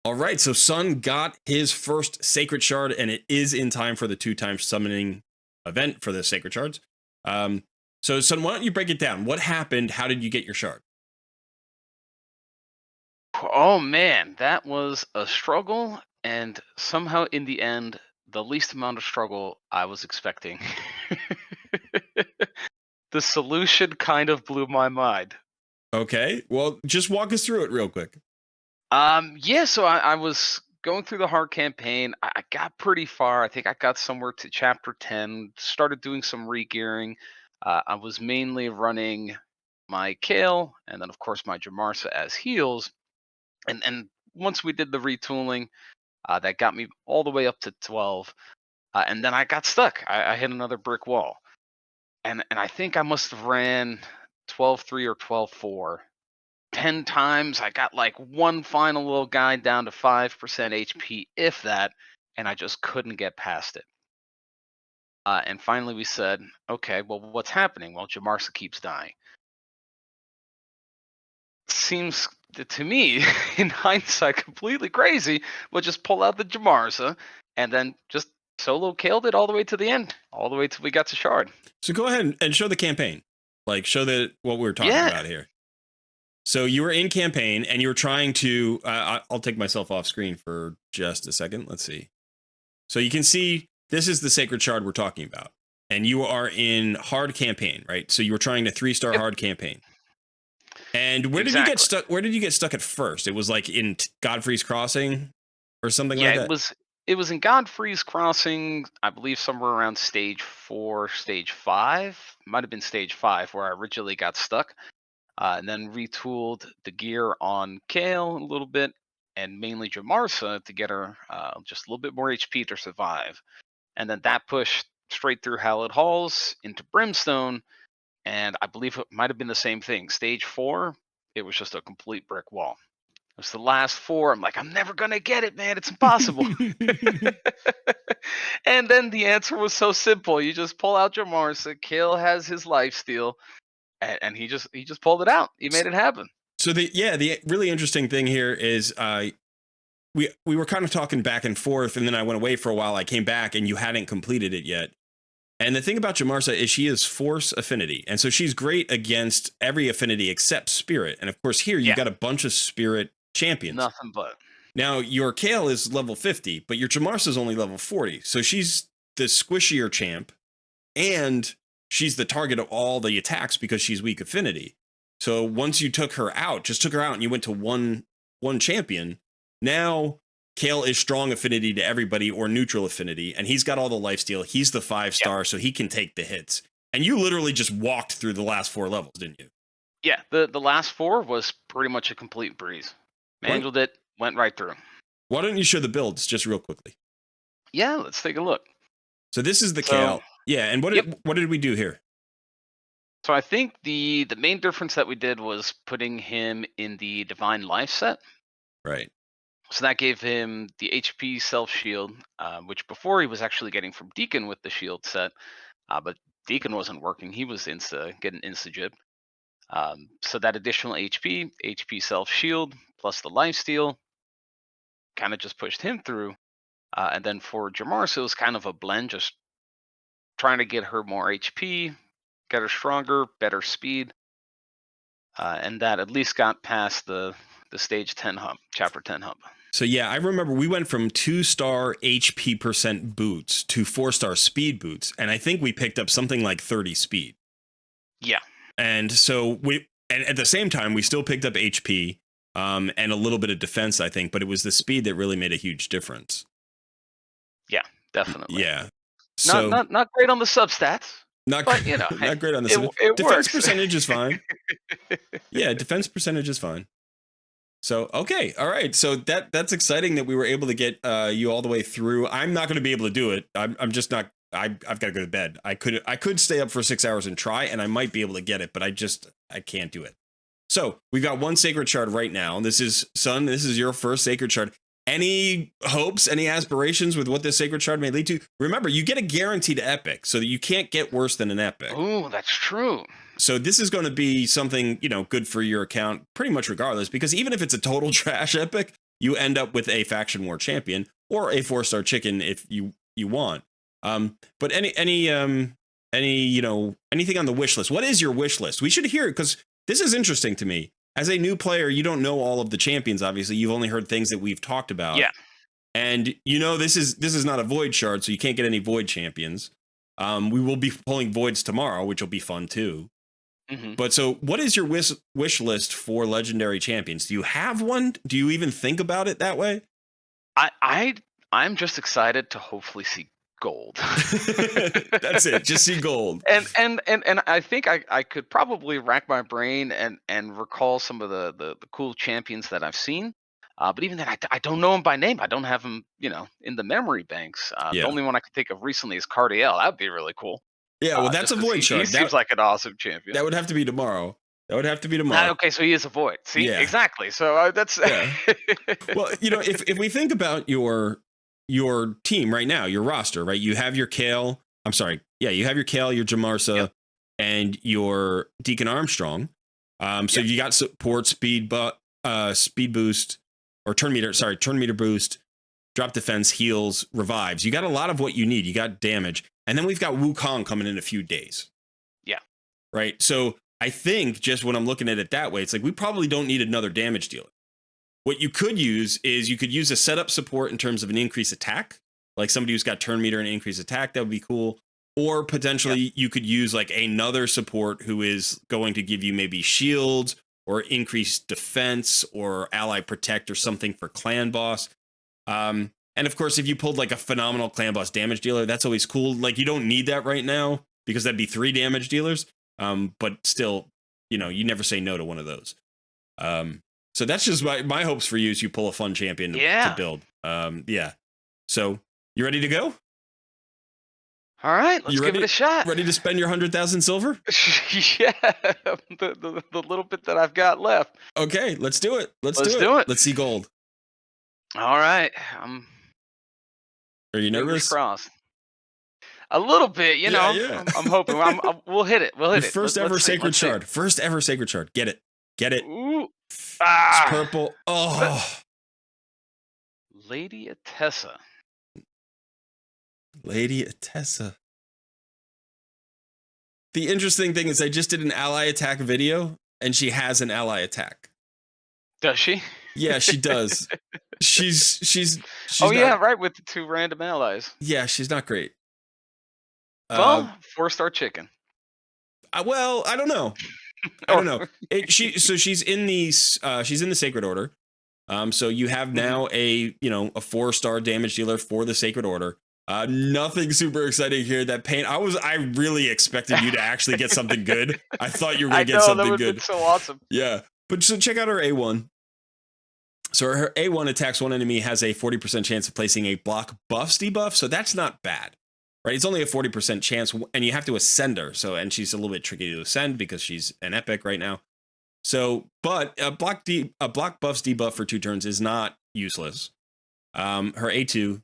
All right, so Sun got his first Sacred Shard, and it is in time for the 2-time summoning event for the Sacred Shards. So Sun, why don't you break it down? What happened? How did you get your shard? Oh man, that was a struggle, and somehow in the end, the least amount of struggle I was expecting. The solution kind of blew my mind. Okay, well, just walk us through it real quick. Yeah, so I was going through the hard campaign. I got pretty far. I think I got somewhere to chapter 10, started doing some re-gearing. I was mainly running my Kale and then of course my Jamarsa as heals. And once we did the retooling, that got me all the way up to 12. And then I got stuck. I hit another brick wall. And I think I must have ran 12-3 or 12-4. 10 times. I got like one final little guy down to 5% HP, if that, and I just couldn't get past it. And finally we said, okay, well, what's happening? Well, Jamarsa keeps dying. Seems to me, in hindsight, completely crazy, but just pull out the Jamarsa and then just solo killed it all the way to the end, all the way till we got to Shard. So go ahead and show the campaign, like show the what we're talking Yeah. about here. So you were in campaign and you were trying to. I'll take myself off screen for just a second. Let's see. So you can see this is the Sacred Shard we're talking about, and you are in hard campaign, right? So you were trying to 3-star Yep. hard campaign. And where did you get Exactly. stuck? Where did you get stuck at first? It was like in Godfrey's Crossing or something Yeah, like it that. was it was in Godfrey's Crossing, I believe somewhere around stage 4, stage 5. Might have been stage 5 where I originally got stuck. And then retooled the gear on Kale a little bit and mainly Jamarsa to get her just a little bit more HP to survive. And then that pushed straight through Hallowed Halls into Brimstone. And I believe it might have been the same thing. Stage 4, it was just a complete brick wall. It was the last 4. I'm like, I'm never going to get it, man. It's impossible. And then the answer was so simple. You just pull out Jamarsa, Kale has his lifesteal, and he just pulled it out. He made it happen. So the really interesting thing here is we were kind of talking back and forth, and then I went away for a while. I came back, and you hadn't completed it yet. And the thing about Jamarsa is she is Force Affinity, and so she's great against every affinity except Spirit. And of course, here you Yeah, got a bunch of Spirit champions. nothing but. Now your Kale is level 50, but your Jamarsa is only level 40, so she's the squishier champ, and she's the target of all the attacks because she's weak affinity. So once you took her out, just took her out, and you went to one champion. Now Kale is strong affinity to everybody or neutral affinity, and he's got all the lifesteal. He's the 5-star, so he can take the hits. And you literally just walked through the last 4 levels, didn't you? Yeah, the last 4 was pretty much a complete breeze. Why, Handled it, went right through. why don't you show the builds just real quickly? Yeah, let's take a look. So this is the So, Kale. Yeah, and yep. what did we do here? So I think the main difference that we did was putting him in the Divine Life set. Right. So that gave him the HP self shield, which before he was actually getting from Deacon with the shield set, but Deacon wasn't working. He was getting insta jib. So that additional HP self shield plus the life steal, kind of just pushed him through. And then for Jamarsa, it was kind of a blend, just trying to get her more HP, get her stronger, better speed, and that at least got past the stage 10 hump, chapter 10 hump. So yeah, I remember we went from 2-star HP percent boots to 4-star speed boots, and I think we picked up something like 30 speed. Yeah. And so and at the same time, we still picked up HP and a little bit of defense, I think, but it was the speed that really made a huge difference. Yeah, definitely. Yeah. So Not great on the substats, not but you know, hey, not great on the it defense works. percentage is fine. Yeah, defense percentage is fine. So okay, all right. So that's exciting that we were able to get you all the way through. I'm not going to be able to do it. I'm just not. I've got to go to bed. I could stay up for 6 hours and try, and I might be able to get it, but I can't do it. So we've got one Sacred Shard right now. This is Sun. This is your first Sacred Shard. Any hopes, any aspirations with what this Sacred Shard may lead to? Remember, you get a guaranteed epic, so that you can't get worse than an epic. Ooh, that's true. So this is going to be something, good for your account pretty much regardless, because even if it's a total trash epic, you end up with a faction war champion or a 4-star chicken if you want. But any anything on the wish list? What is your wish list? We should hear it because this is interesting to me. As a new player, you don't know all of the champions. Obviously, you've only heard things that we've talked about. Yeah. And this is not a void shard, so you can't get any void champions. We will be pulling voids tomorrow, which will be fun too. Mm-hmm. But so, what is your wish list for legendary champions? Do you have one? Do you even think about it that way? I'm just excited to hopefully see gold. That's it. Just see gold. And I think I could probably rack my brain and recall some of the cool champions that I've seen. But even then, I don't know them by name. I don't have them, in the memory banks. The only one I can think of recently is Cardiel. That'd be really cool. Yeah, well, that's just a 'cause void he shard. seems like an awesome champion. That would have to be tomorrow. Okay, so he is a void. See, Yeah. exactly. So that's Yeah. Well, if we think about your team right now, your roster, right? You have your Kale. I'm sorry. Yeah, you have your Kale, your Jamarsa, Yep. and your Deacon Armstrong. So Yep. you got support, speed boost, or turn meter boost, drop defense, heals, revives. You got a lot of what you need. You got damage, and then we've got Wukong coming in a few days. Yeah. Right. So I think just when I'm looking at it that way, it's like we probably don't need another damage dealer. What you could use is you could use a setup support in terms of an increased attack, like somebody who's got turn meter and increased attack. That would be cool. Or potentially you could use like another support who is going to give you maybe shields or increased defense or ally protect or something for clan boss. And of course, if you pulled like a phenomenal clan boss damage dealer, that's always cool. Like you don't need that right now because that'd be 3 damage dealers. But still, you never say no to one of those. So that's just my hopes for you is you pull a fun champion to build. Yeah. So you ready to go? All right, let's give it a shot. Ready to spend your 100,000 silver? Yeah, the little bit that I've got left. Okay, let's do it. Let's do it. Let's see gold. All right, Are you nervous? Fingers crossed. A little bit, Yeah. I'm hoping. We'll hit it. We'll hit it. First ever sacred shard. First ever sacred shard. Get it. Ooh. It's purple. Oh. Lady Atessa. Lady Atessa. The interesting thing is I just did an ally attack video and she has an ally attack. Does she? Yeah, she does. she's yeah, right, with the 2 random allies. Yeah, she's not great. Well, 4-star chicken. Well, I don't know. I don't know. She's in the Sacred Order. So you have now a 4-star damage dealer for the Sacred Order. Nothing super exciting here. That pain. I really expected you to actually get something good. I thought you were gonna get something that would good. Be so awesome. Yeah, but so check out her A1. So her A1 attacks one enemy, has a 40% chance of placing a block buffs debuff. So that's not bad. Right, it's only a 40% chance, and you have to ascend her. And she's a little bit tricky to ascend because she's an epic right now. So, but a block buffs debuff for 2 turns is not useless. Her A2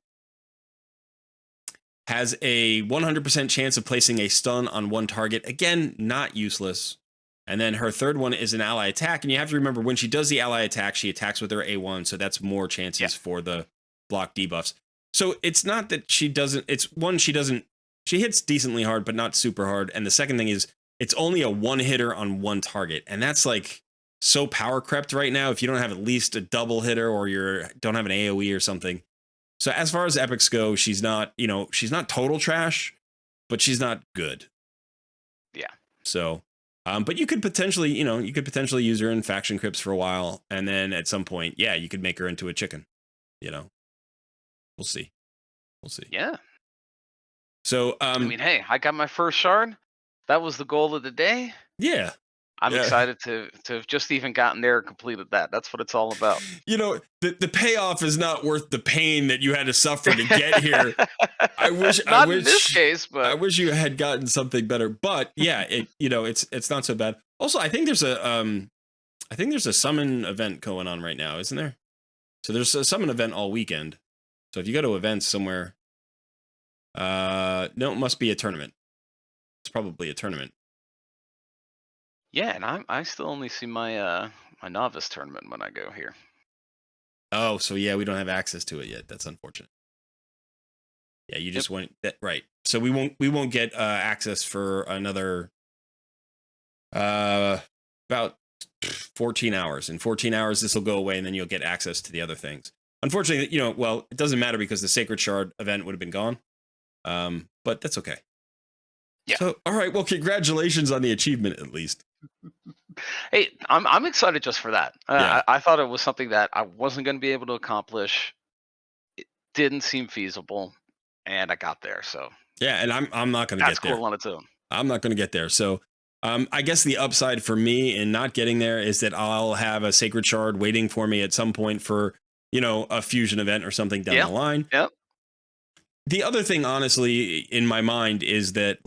has a 100% chance of placing a stun on 1 target. Again, not useless. And then her third one is an ally attack, and you have to remember when she does the ally attack, she attacks with her A1, so that's more chances for the block debuffs. So it's not that she doesn't, she hits decently hard, but not super hard. And the second thing is it's only a 1-hitter on 1 target. And that's like so power crept right now. If you don't have at least a double hitter or don't have an AoE or something. So as far as epics go, she's not total trash, but she's not good. Yeah. So, but you could potentially use her in faction crypts for a while. And then at some point, you could make her into a chicken, We'll see. Yeah. So, hey, I got my first shard. That was the goal of the day. Yeah. I'm excited to have just even gotten there and completed that. That's what it's all about. The payoff is not worth the pain that you had to suffer to get here. I wish in this case, but I wish you had gotten something better. But yeah, it's not so bad. Also, I think there's a summon event going on right now, isn't there? So there's a summon event all weekend. So if you go to events somewhere, no, it must be a tournament. It's probably a tournament. Yeah, and I still only see my my novice tournament when I go here. Oh, so yeah, we don't have access to it yet. That's unfortunate. Yeah, you Yep. just went that right. So we won't get access for another about 14 hours. In 14 hours, this will go away, and then you'll get access to the other things. Unfortunately, well, it doesn't matter because the Sacred Shard event would have been gone. But that's okay. Yeah. So, all right. Well, congratulations on the achievement, at least. Hey, I'm excited just for that. Yeah. I thought it was something that I wasn't going to be able to accomplish. It didn't seem feasible, and I got there. So Yeah, and I'm not going to that's get there. cool on its own. I'm not going to get there. So, I guess the upside for me in not getting there is that I'll have a Sacred Shard waiting for me at some point for a fusion event or something down Yeah. the line. Yep. The other thing, honestly, in my mind is that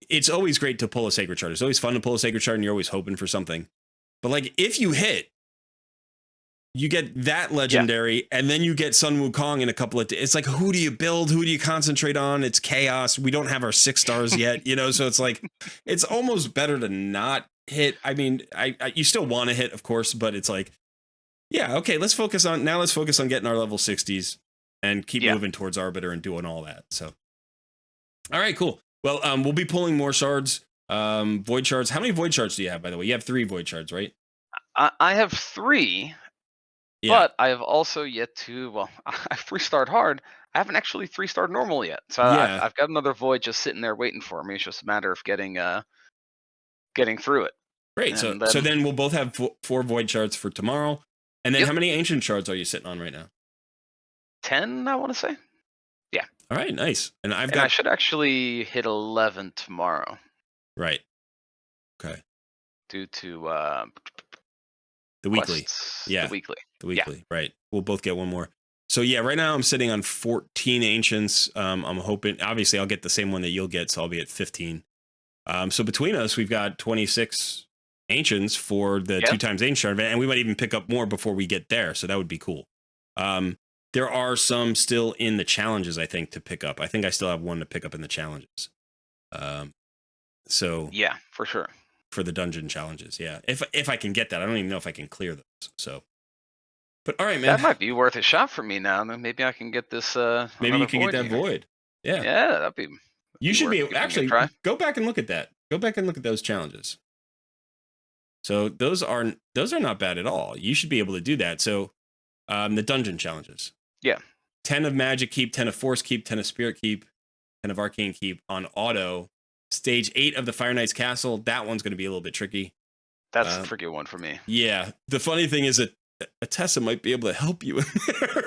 it's always great to pull a Sacred Shard. It's always fun to pull a Sacred Shard, and you're always hoping for something. But if you hit, you get that legendary, and then you get Sun Wukong in a couple of. It's like, who do you build? Who do you concentrate on? It's chaos. We don't have our 6 stars yet, so it's like, it's almost better to not hit. I mean, you still want to hit, of course, but it's like, yeah, okay, let's focus on getting our level 60s and keep moving towards Arbiter and doing all that. So, all right, cool. Well, we'll be pulling more shards, void shards. How many void shards do you have, by the way? You have 3 void shards, right? I have 3. Yeah. But I have also yet to, well, I've 3-starred hard. I haven't actually 3-starred normal yet. So Yeah. I've got another void just sitting there waiting for me. It's just a matter of getting through it. Great. So then we'll both have 4 void shards for tomorrow. And then how many ancient shards are you sitting on right now? 10, I want to say. Yeah. All right, nice. And I should actually hit 11 tomorrow. Right. Okay. Due to the weekly. Quests. Yeah. The weekly. Right. We'll both get one more. So yeah, right now I'm sitting on 14 ancients. I'm hoping, obviously I'll get the same one that you'll get, so I'll be at 15. So between us, we've got 26 ancients for the 2 times ancient shard event, and we might even pick up more before we get there. So that would be cool. There are some still in the challenges, I think, to pick up. I think I still have one to pick up in the challenges. So yeah, for sure. For the dungeon challenges, yeah. If I can get that, I don't even know if I can clear those. So, but all right, man. That might be worth a shot for me now. Then maybe I can get this. Maybe you can get that void. Yeah. Yeah, that'd be. You should be actually go back and look at that. Go back and look at those challenges. So those are not bad at all. You should be able to do that. So, the dungeon challenges. Yeah. 10 of magic keep, 10 of force keep, 10 of spirit keep, 10 of arcane keep on auto. Stage 8 of the Fire Knight's Castle. That one's going to be a little bit tricky. That's a tricky one for me. Yeah. The funny thing is that Tessa might be able to help you in there.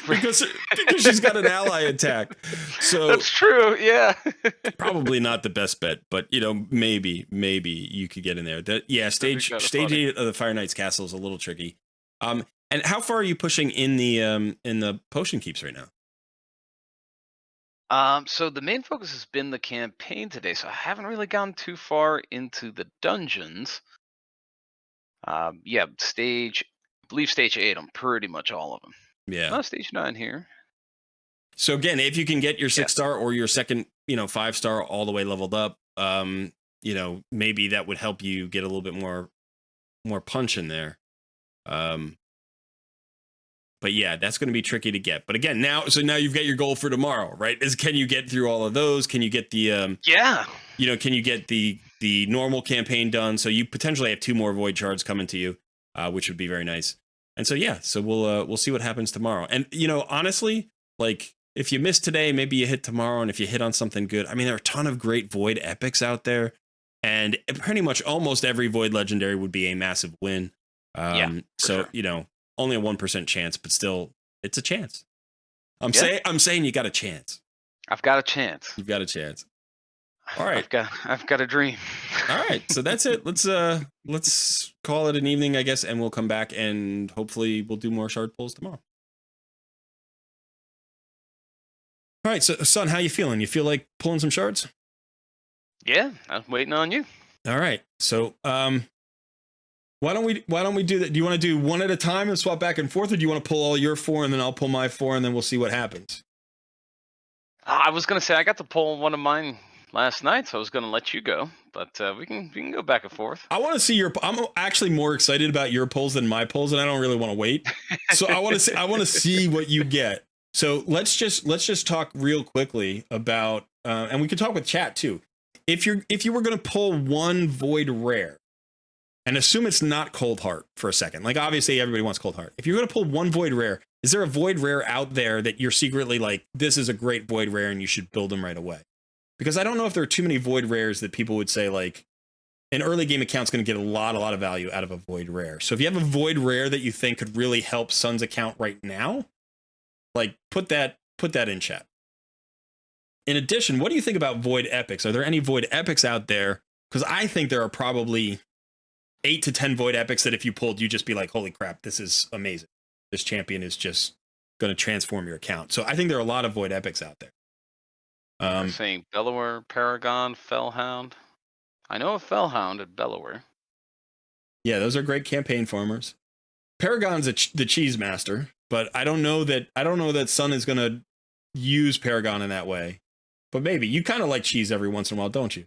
because she's got an ally attack. So that's true. Yeah. Probably not the best bet, but maybe you could get in there. Stage 8 of the Fire Knight's Castle is a little tricky. And how far are you pushing in the potion keeps right now? So the main focus has been the campaign today, so I haven't really gone too far into the dungeons. I believe stage 8, I'm pretty much all of them. Yeah. Not stage 9 here. So again, if you can get your 6-star or your second, 5-star all the way leveled up, maybe that would help you get a little bit more punch in there. But yeah, that's going to be tricky to get. But again, now you've got your goal for tomorrow, right? Can you get through all of those? Can you get the can you get the normal campaign done? So you potentially have 2 more void shards coming to you, which would be very nice. And so so we'll see what happens tomorrow. And honestly, if you miss today, maybe you hit tomorrow, and if you hit on something good, I mean, there are a ton of great void epics out there, and pretty much almost every void legendary would be a massive win. So sure. Only a 1% chance, but still, it's a chance. I'm saying you got a chance. I've got a chance. You've got a chance. All right. I've got a dream. All right. So that's it. Let's call it an evening, I guess, and we'll come back and hopefully we'll do more shard pulls tomorrow. All right. So, son, how you feeling? You feel like pulling some shards? Yeah, I'm waiting on you. All right. So, why don't we do that? Do you want to do one at a time and swap back and forth, or do you want to pull all your 4 and then I'll pull my 4 and then we'll see what happens? I was gonna say I got to pull one of mine last night, so I was going to let you go, but we can go back and forth. I want to see your. I'm actually more excited about your polls than my polls, and I don't really want to wait. So I want to see. I want to see what you get. So let's just talk real quickly about, and we can talk with chat too. If you were going to pull one void rare, and assume it's not Cold Heart for a second, like obviously everybody wants Cold Heart. If you're going to pull one void rare, is there a void rare out there that you're secretly like, this is a great void rare and you should build them right away? Because I don't know if there are too many void rares that people would say like, an early game account's going to get a lot of value out of a void rare. So if you have a void rare that you think could really help Sun's account right now, like put that in chat. In addition, what do you think about void epics? Are there any void epics out there? Because I think there are probably 8 to 10 void epics that if you pulled, you'd just be like, holy crap, this is amazing. This champion is just going to transform your account. So I think there are a lot of void epics out there. I'm saying Bellower, Paragon, Fellhound. I know a Fellhound at Bellower. Yeah, those are great campaign farmers. Paragon's the cheese master, but I don't know that Sun is going to use Paragon in that way. But maybe you kind of like cheese every once in a while, don't you?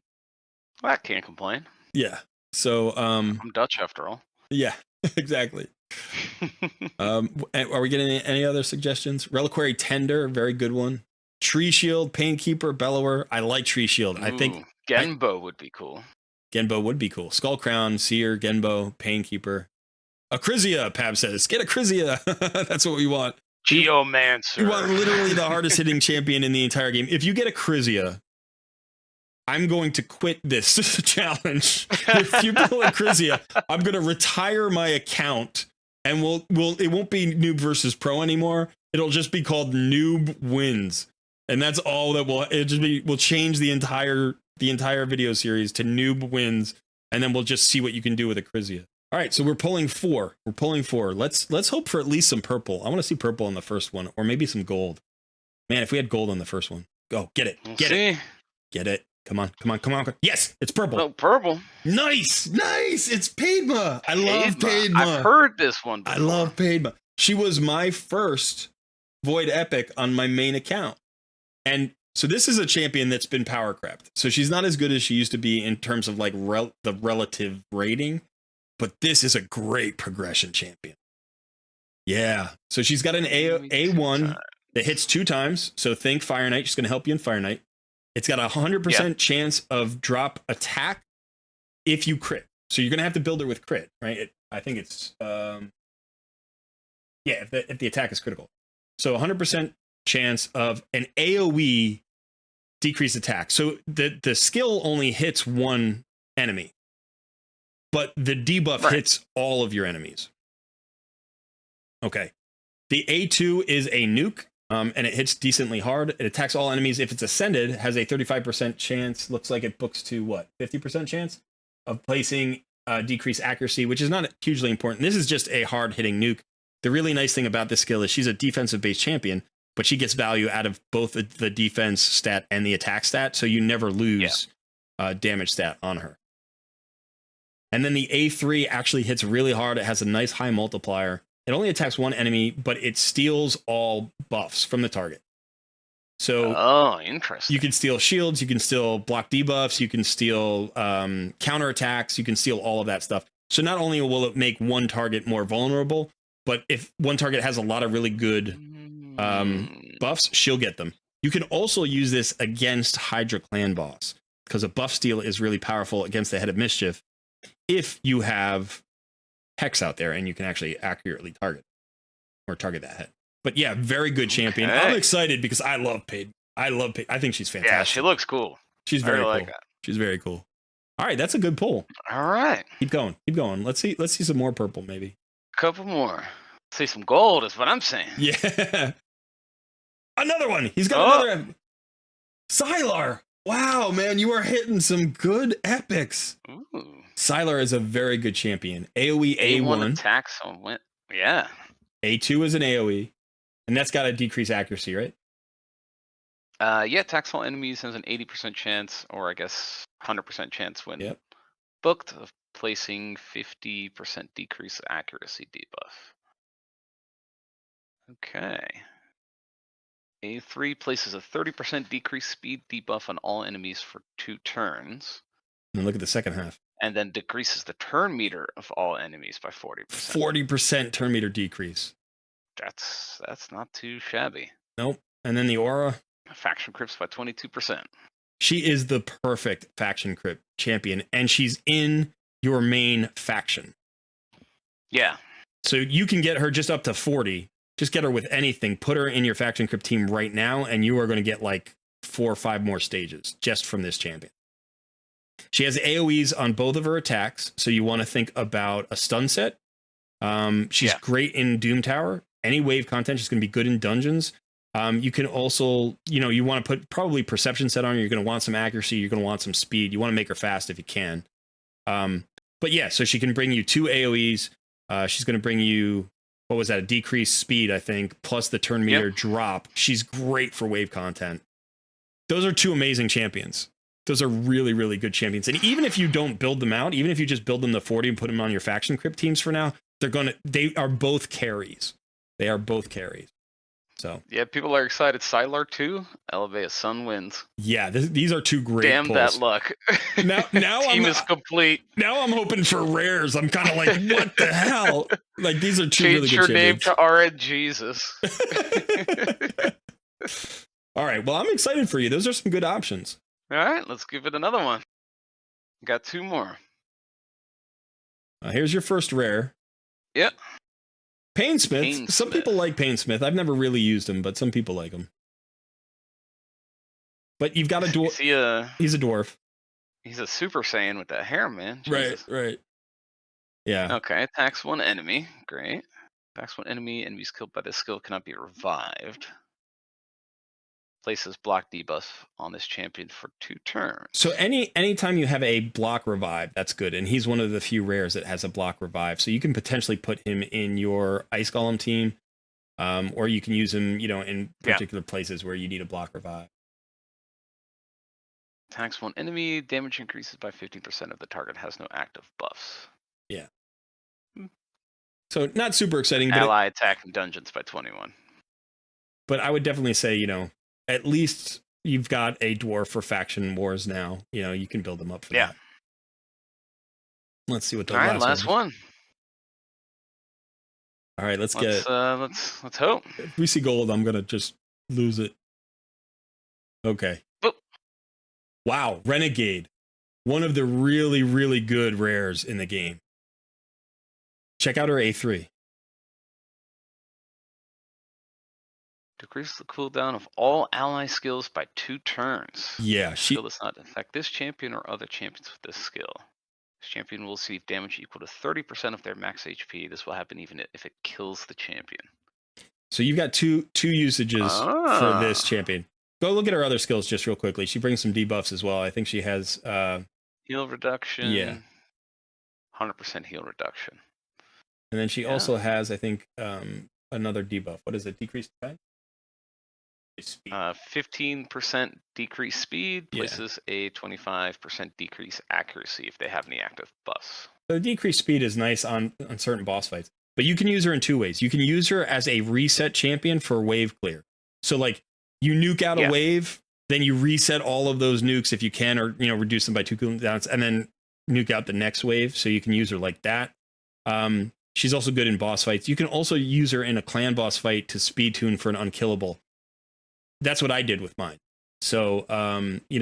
Well, I can't complain. Yeah. So I'm Dutch after all. Yeah, exactly. Are we getting any other suggestions? Reliquary Tender, very good one. Tree Shield, Painkeeper, Bellower. I like Tree Shield. Ooh, I think Genbo would be cool. Genbo would be cool. Skull Crown, Seer, Genbo, Painkeeper. Acrizia, Pab says. Get Acrizia. That's what we want. Geomancer. We want literally the hardest hitting champion in the entire game. If you get Acrizia, I'm going to quit this challenge. If you pull Acrizia, I'm going to retire my account, and it won't be Noob versus Pro anymore. It'll just be called Noob Wins, and that's all that we'll change the entire video series to Noob Wins, and then we'll just see what you can do with Acrizia. All right, so we're pulling 4. Let's hope for at least some purple. I want to see purple on the first one, or maybe some gold. Man, if we had gold on the first one, go get it, get it. Come on. Yes, it's purple. Oh, purple. Nice. It's Padma. I love Padma. I've heard this one before. I love Padma. She was my first void epic on my main account, and so this is a champion that's been power crept. So she's not as good as she used to be in terms of like the relative rating. But this is a great progression champion. Yeah. So she's got an A1 that hits 2 times. So think Fire Knight. She's going to help you in Fire Knight. It's got a 100% chance of drop attack if you crit. So you're going to have to build her with crit, right? I think it's, if the attack is critical. So 100% chance of an AoE decreased attack. So the skill only hits one enemy, but the debuff hits all of your enemies. Okay. The A2 is a nuke, and it hits decently hard. It attacks all enemies. If it's ascended, has a 35% chance. Looks like it books to 50% chance of placing decreased accuracy, which is not hugely important. This is just a hard-hitting nuke. The really nice thing about this skill is she's a defensive-based champion, but she gets value out of both the defense stat and the attack stat, so you never lose damage stat on her. And then the A3 actually hits really hard. It has a nice high multiplier. It only attacks one enemy, but it steals all buffs from the target. So interesting. You can steal shields, you can steal block debuffs, you can steal counter attacks, you can steal all of that stuff. So not only will it make one target more vulnerable, but if one target has a lot of really good buffs, she'll get them. You can also use this against Hydra Clan boss, because a buff steal is really powerful against the Head of Mischief if you have Hex out there and you can actually accurately target that head. But yeah, very good champion. I'm excited because I love Paid. I think she's fantastic. Yeah, she looks cool. She's very cool. She's very cool. All right, that's a good pull. All right. Keep going. Let's see some more purple maybe. Couple more. Let's see some gold is what I'm saying. Yeah. Another one. He's got another Sylar. Wow, man, you are hitting some good epics. Ooh. Sylar is a very good champion. AoE A1 attacks on win. Yeah. A2 is an AoE, and that's got a decreased accuracy, right? Attacks all enemies has an 80% chance, or I guess 100% chance when booked of placing 50% decrease accuracy debuff. Okay. A3 places a 30% decreased speed debuff on all enemies for 2 turns, And look at the second half. and then decreases the turn meter of all enemies by 40%. 40% turn meter decrease. That's not too shabby. Nope. And then the aura. Faction crypts by 22%. She is the perfect faction crypt champion, and she's in your main faction. Yeah. So you can get her just up to 40. Just get her with anything. Put her in your faction crypt team right now, and you are going to get like 4 or 5 more stages just from this champion. She has AoEs on both of her attacks, so you want to think about a stun set. She's great in Doom Tower. Any wave content, she's going to be good in dungeons. You can also, you want to put probably perception set on her. You're going to want some accuracy. You're going to want some speed. You want to make her fast if you can. But yeah, so she can bring you 2 AoEs. She's going to bring you, what was that? A decreased speed, I think, plus the turn meter drop. She's great for wave content. Those are 2 amazing champions. Those are really, really good champions. And even if you don't build them out, even if you just build them to 40 and put them on your faction crypt teams for now, they are both carries. They are both carries. So yeah, people are excited. Sylar 2, Elevate Sun wins. Yeah, these are 2 great Damn pulls. that luck. Now Team is complete. Now I'm hoping for rares. I'm kind of like, what the hell? Like, these are 2 really good Change your name champions. to RN Jesus. All right, well, I'm excited for you. Those are some good options. All right, let's give it another one. Got 2 more. Here's your first rare. Yep. Painsmith. Some people like Painsmith. I've never really used him, but some people like him. But you've got a dwarf. He's a dwarf. He's a Super Saiyan with that hair, man. Jesus. Right. Yeah. Okay, attacks 1 enemy. Great. Attacks 1 enemy. Enemies killed by this skill cannot be revived. Places block debuff on this champion for 2 turns. So anytime you have a block revive, that's good. And he's one of the few rares that has a block revive. So you can potentially put him in your Ice Golem team, or you can use him, in particular places where you need a block revive. Attacks 1 enemy, damage increases by 15% if the target has no active buffs. Yeah. So not super exciting. Ally attack in dungeons by 21. But I would definitely say, at least you've got a dwarf for faction wars now. You can build them up for that. Let's see what the last one. All right, let's hope. If we see gold, I'm gonna just lose it. Okay. Boop. Wow, Renegade. One of the really, really good rares in the game. Check out her A3. Decrease the cooldown of all ally skills by 2 turns. Yeah, Skill does not affect this champion or other champions with this skill. This champion will receive damage equal to 30% of their max HP. This will happen even if it kills the champion. So you've got two usages for this champion. Go look at her other skills just real quickly. She brings some debuffs as well. I think she has heal reduction. Yeah. 100% heal reduction. And then she also has, I think, another debuff. What is it? Decreased attack? 15% decreased speed places a 25% decrease accuracy if they have any active buffs. So the decreased speed is nice on certain boss fights, but you can use her in 2 ways. You can use her as a reset champion for wave clear. So like you nuke out a wave, then you reset all of those nukes if you can, or reduce them by 2 cooldowns, and then nuke out the next wave. So you can use her like that. She's also good in boss fights. You can also use her in a clan boss fight to speed tune for an unkillable. That's what I did with mine. So,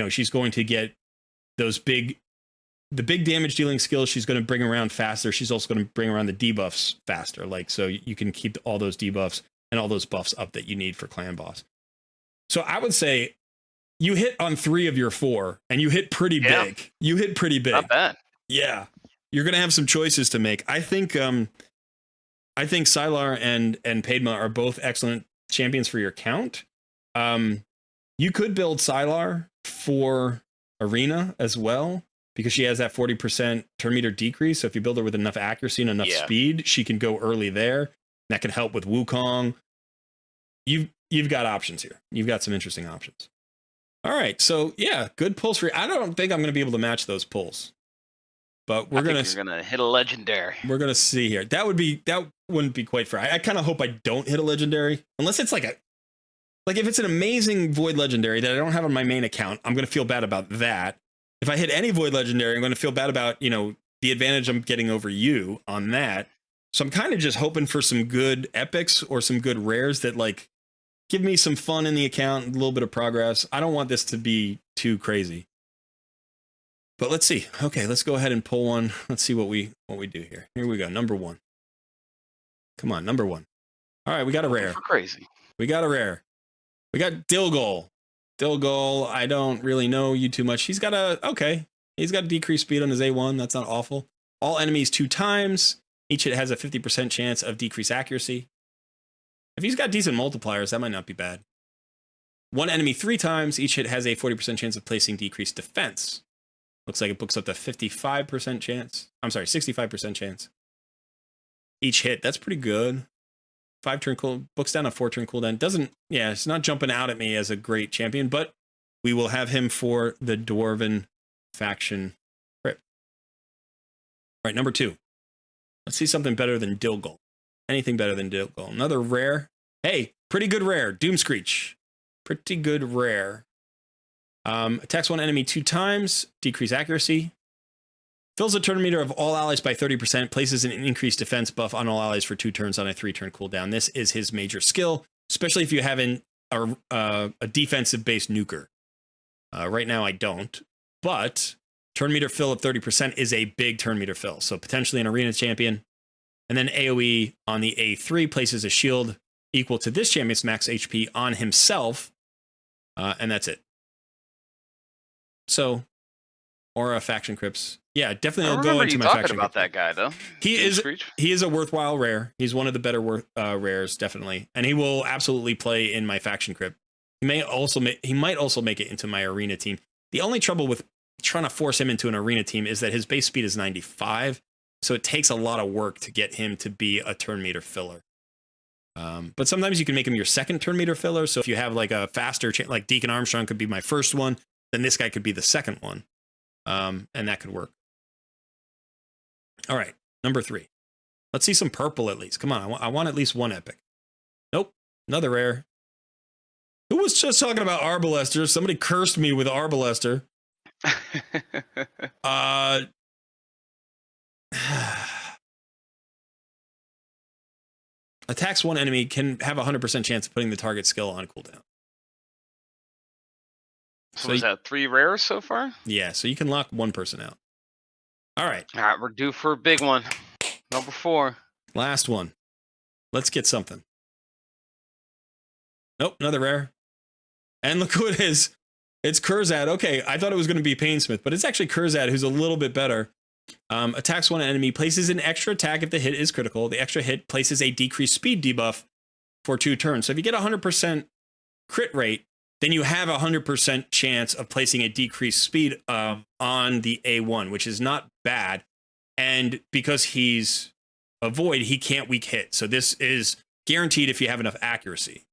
she's going to get the big damage dealing skills. She's going to bring around faster. She's also going to bring around the debuffs faster. So you can keep all those debuffs and all those buffs up that you need for clan boss. So I would say you hit on 3 of your 4 and you hit pretty big. You hit pretty big. Not bad. Yeah. You're going to have some choices to make. I think Sylar and Padma are both excellent champions for your count. You could build Sylar for Arena as well, because she has that 40% turn meter decrease. So if you build her with enough accuracy and enough speed, she can go early there. That can help with Wukong. You've got options here. You've got some interesting options. All right, so good pulls for you. I don't think I'm going to be able to match those pulls, but you're gonna hit a legendary. We're gonna see here. That wouldn't be quite fair. I kind of hope I don't hit a legendary, unless it's like Like if it's an amazing Void Legendary that I don't have on my main account, I'm going to feel bad about that. If I hit any Void Legendary, I'm going to feel bad about, the advantage I'm getting over you on that. So I'm kind of just hoping for some good epics or some good rares that like give me some fun in the account, a little bit of progress. I don't want this to be too crazy. But let's see. Okay, let's go ahead and pull one. Let's see what we do here. Here we go. Number 1. Come on, number 1. All right, we got a rare. For crazy. We got a rare. We got Dilgol. Dilgol, I don't really know you too much. He's got a decreased speed on his A1. That's not awful. All enemies 2 times. Each hit has a 50% chance of decreased accuracy. If he's got decent multipliers, that might not be bad. 1 enemy 3 times. Each hit has a 40% chance of placing decreased defense. Looks like it books up to 55% chance. I'm sorry, 65% chance. Each hit, that's pretty good. 5-turn cool, books down a 4-turn cooldown. It's not jumping out at me as a great champion, but we will have him for the Dwarven faction crypt. All right, number 2. Let's see something better than Dilgol. Anything better than Dilgol. Another rare. Hey, pretty good rare. Doomscreech. Pretty good rare. Attacks 1 enemy 2 times. Decrease accuracy. Fills the turn meter of all allies by 30%. Places an increased defense buff on all allies for 2 turns on a 3-turn cooldown. This is his major skill, especially if you have a defensive-based nuker. Right now I don't, but turn meter fill of 30% is a big turn meter fill. So potentially an arena champion. And then AoE on the A3 places a shield equal to this champion's max HP on himself. And that's it. So, Aura Faction Crypts. Yeah, definitely I'll go into my faction. About that guy though. He is a worthwhile rare. He's one of the better rares, definitely. And he will absolutely play in my faction crypt. He might also make it into my arena team. The only trouble with trying to force him into an arena team is that his base speed is 95. So it takes a lot of work to get him to be a turn meter filler. But sometimes you can make him your second turn meter filler. So if you have like a faster, like Deacon Armstrong could be my first one, then this guy could be the second one. And that could work. All right, number 3. Let's see some purple at least. Come on, I want at least 1 epic. Nope, another rare. Who was just talking about Arbalester? Somebody cursed me with Arbalester. Attacks 1 enemy, can have a 100% chance of putting the target skill on cooldown. So is that 3 rares so far? Yeah, so you can lock 1 person out. All right, we're due for a big one. Number 4. Last one. Let's get something. Nope, another rare. And look who it is. It's Kurzad. Okay, I thought it was going to be Painsmith, but it's actually Kurzad, who's a little bit better. Attacks 1 enemy, places an extra attack if the hit is critical. The extra hit places a decreased speed debuff for 2 turns. So if you get 100% crit rate, then you have a 100% chance of placing a decreased speed on the A1, which is not bad. And because he's a void, he can't weak hit. So this is guaranteed if you have enough accuracy.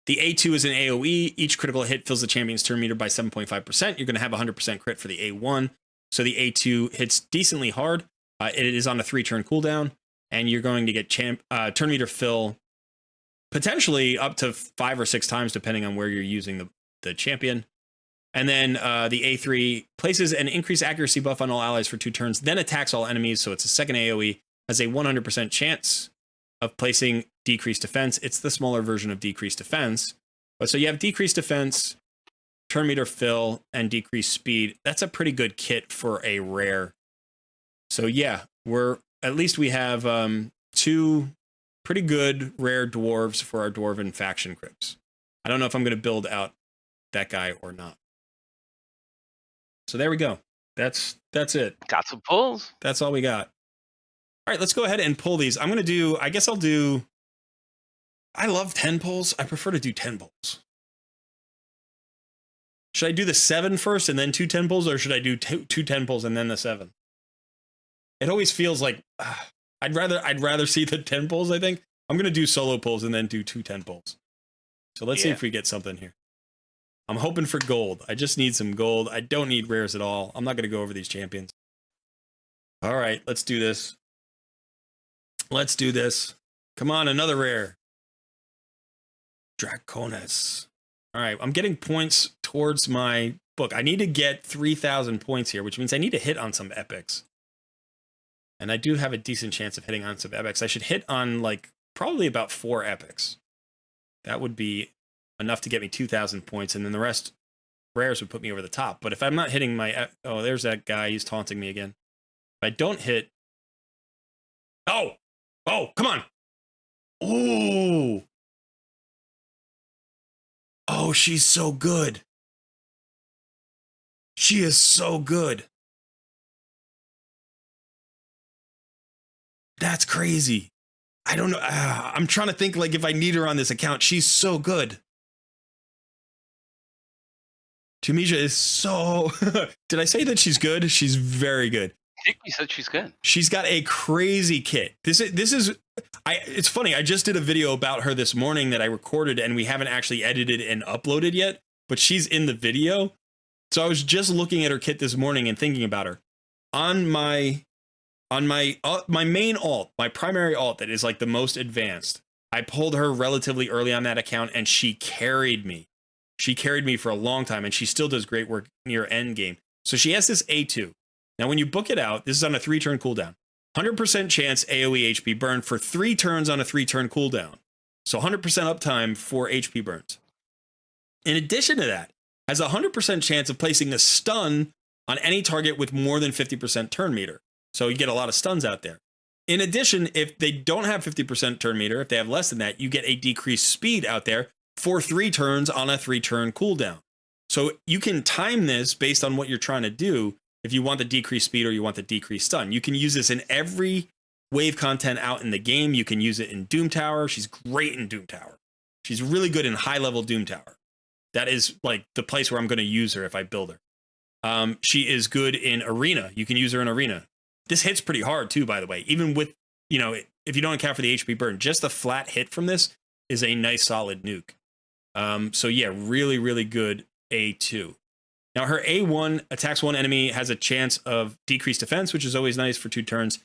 The A2 is an AoE. Each critical hit fills the champion's turn meter by 7.5%. You're going to have 100% crit for the A1. So the A2 hits decently hard. It is on a 3-turn cooldown. And you're going to get turn meter fill potentially up to 5 or 6 times, depending on where you're using the champion. And then the A3 places an increased accuracy buff on all allies for 2 turns, then attacks all enemies. So it's a second AoE, has a 100% chance of placing decreased defense. It's the smaller version of decreased defense. But so you have decreased defense, turn meter fill, and decreased speed. That's a pretty good kit for a rare. So yeah, at least we have 2 pretty good rare dwarves for our dwarven faction crypts. I don't know if I'm going to build out that guy or not. So there we go. That's it. Got some pulls. That's all we got. All right, let's go ahead and pull these. I'm going to do, I guess I'll do, I love 10 pulls. I prefer to do 10 pulls. Should I do the 7 first and then 2 10 pulls, or should I do 2 10 pulls and then the 7? It always feels like I'd rather see the 10 pulls, I think. I'm going to do solo pulls and then do 2 10 pulls. So let's see if we get something here. I'm hoping for gold. I just need some gold. I don't need rares at all. I'm not going to go over these champions. All right, let's do this. Let's do this. Come on, another rare. Draconis. All right, I'm getting points towards my book. I need to get 3,000 points here, which means I need to hit on some epics. And I do have a decent chance of hitting on some epics. I should hit on like probably about 4 epics. That would be enough to get me 2,000 points, and then the rest rares would put me over the top. But if I'm not hitting my... Oh, there's that guy. He's taunting me again. If I don't hit... Oh! Oh, come on! Ooh! Oh, she's so good. She is so good. That's crazy. I don't know. I'm trying to think like if I need her on this account. She's so good. Tumesia is so... Did I say that she's good? She's very good. I think you said she's good. She's got a crazy kit. This is it's funny. I just did a video about her this morning that I recorded, and we haven't actually edited and uploaded yet, but she's in the video. So I was just looking at her kit this morning and thinking about her. On my main alt, my primary alt that is like the most advanced, I pulled her relatively early on that account, and she carried me. She carried me for a long time, and she still does great work near end game. So she has this A2. Now, when you book it out, this is on a 3-turn cooldown. 100% chance AoE HP burn for 3 turns on a 3-turn cooldown. So 100% uptime for HP burns. In addition to that, has a 100% chance of placing a stun on any target with more than 50% turn meter. So you get a lot of stuns out there. In addition, if they don't have 50% turn meter, if they have less than that, you get a decreased speed out there for 3 turns on a 3-turn cooldown. So you can time this based on what you're trying to do. If you want the decreased speed or you want the decreased stun, you can use this in every wave content out in the game. You can use it in Doom Tower. She's great in Doom Tower. She's really good in high level Doom Tower. That is like the place where I'm going to use her if I build her. She is good in Arena. You can use her in Arena. This hits pretty hard too, by the way. Even with, you know, if you don't account for the HP burn, just the flat hit from this is a nice solid nuke. So yeah, really, really good A2. Now her A1 attacks one enemy, has a chance of decreased defense, which is always nice for 2 turns.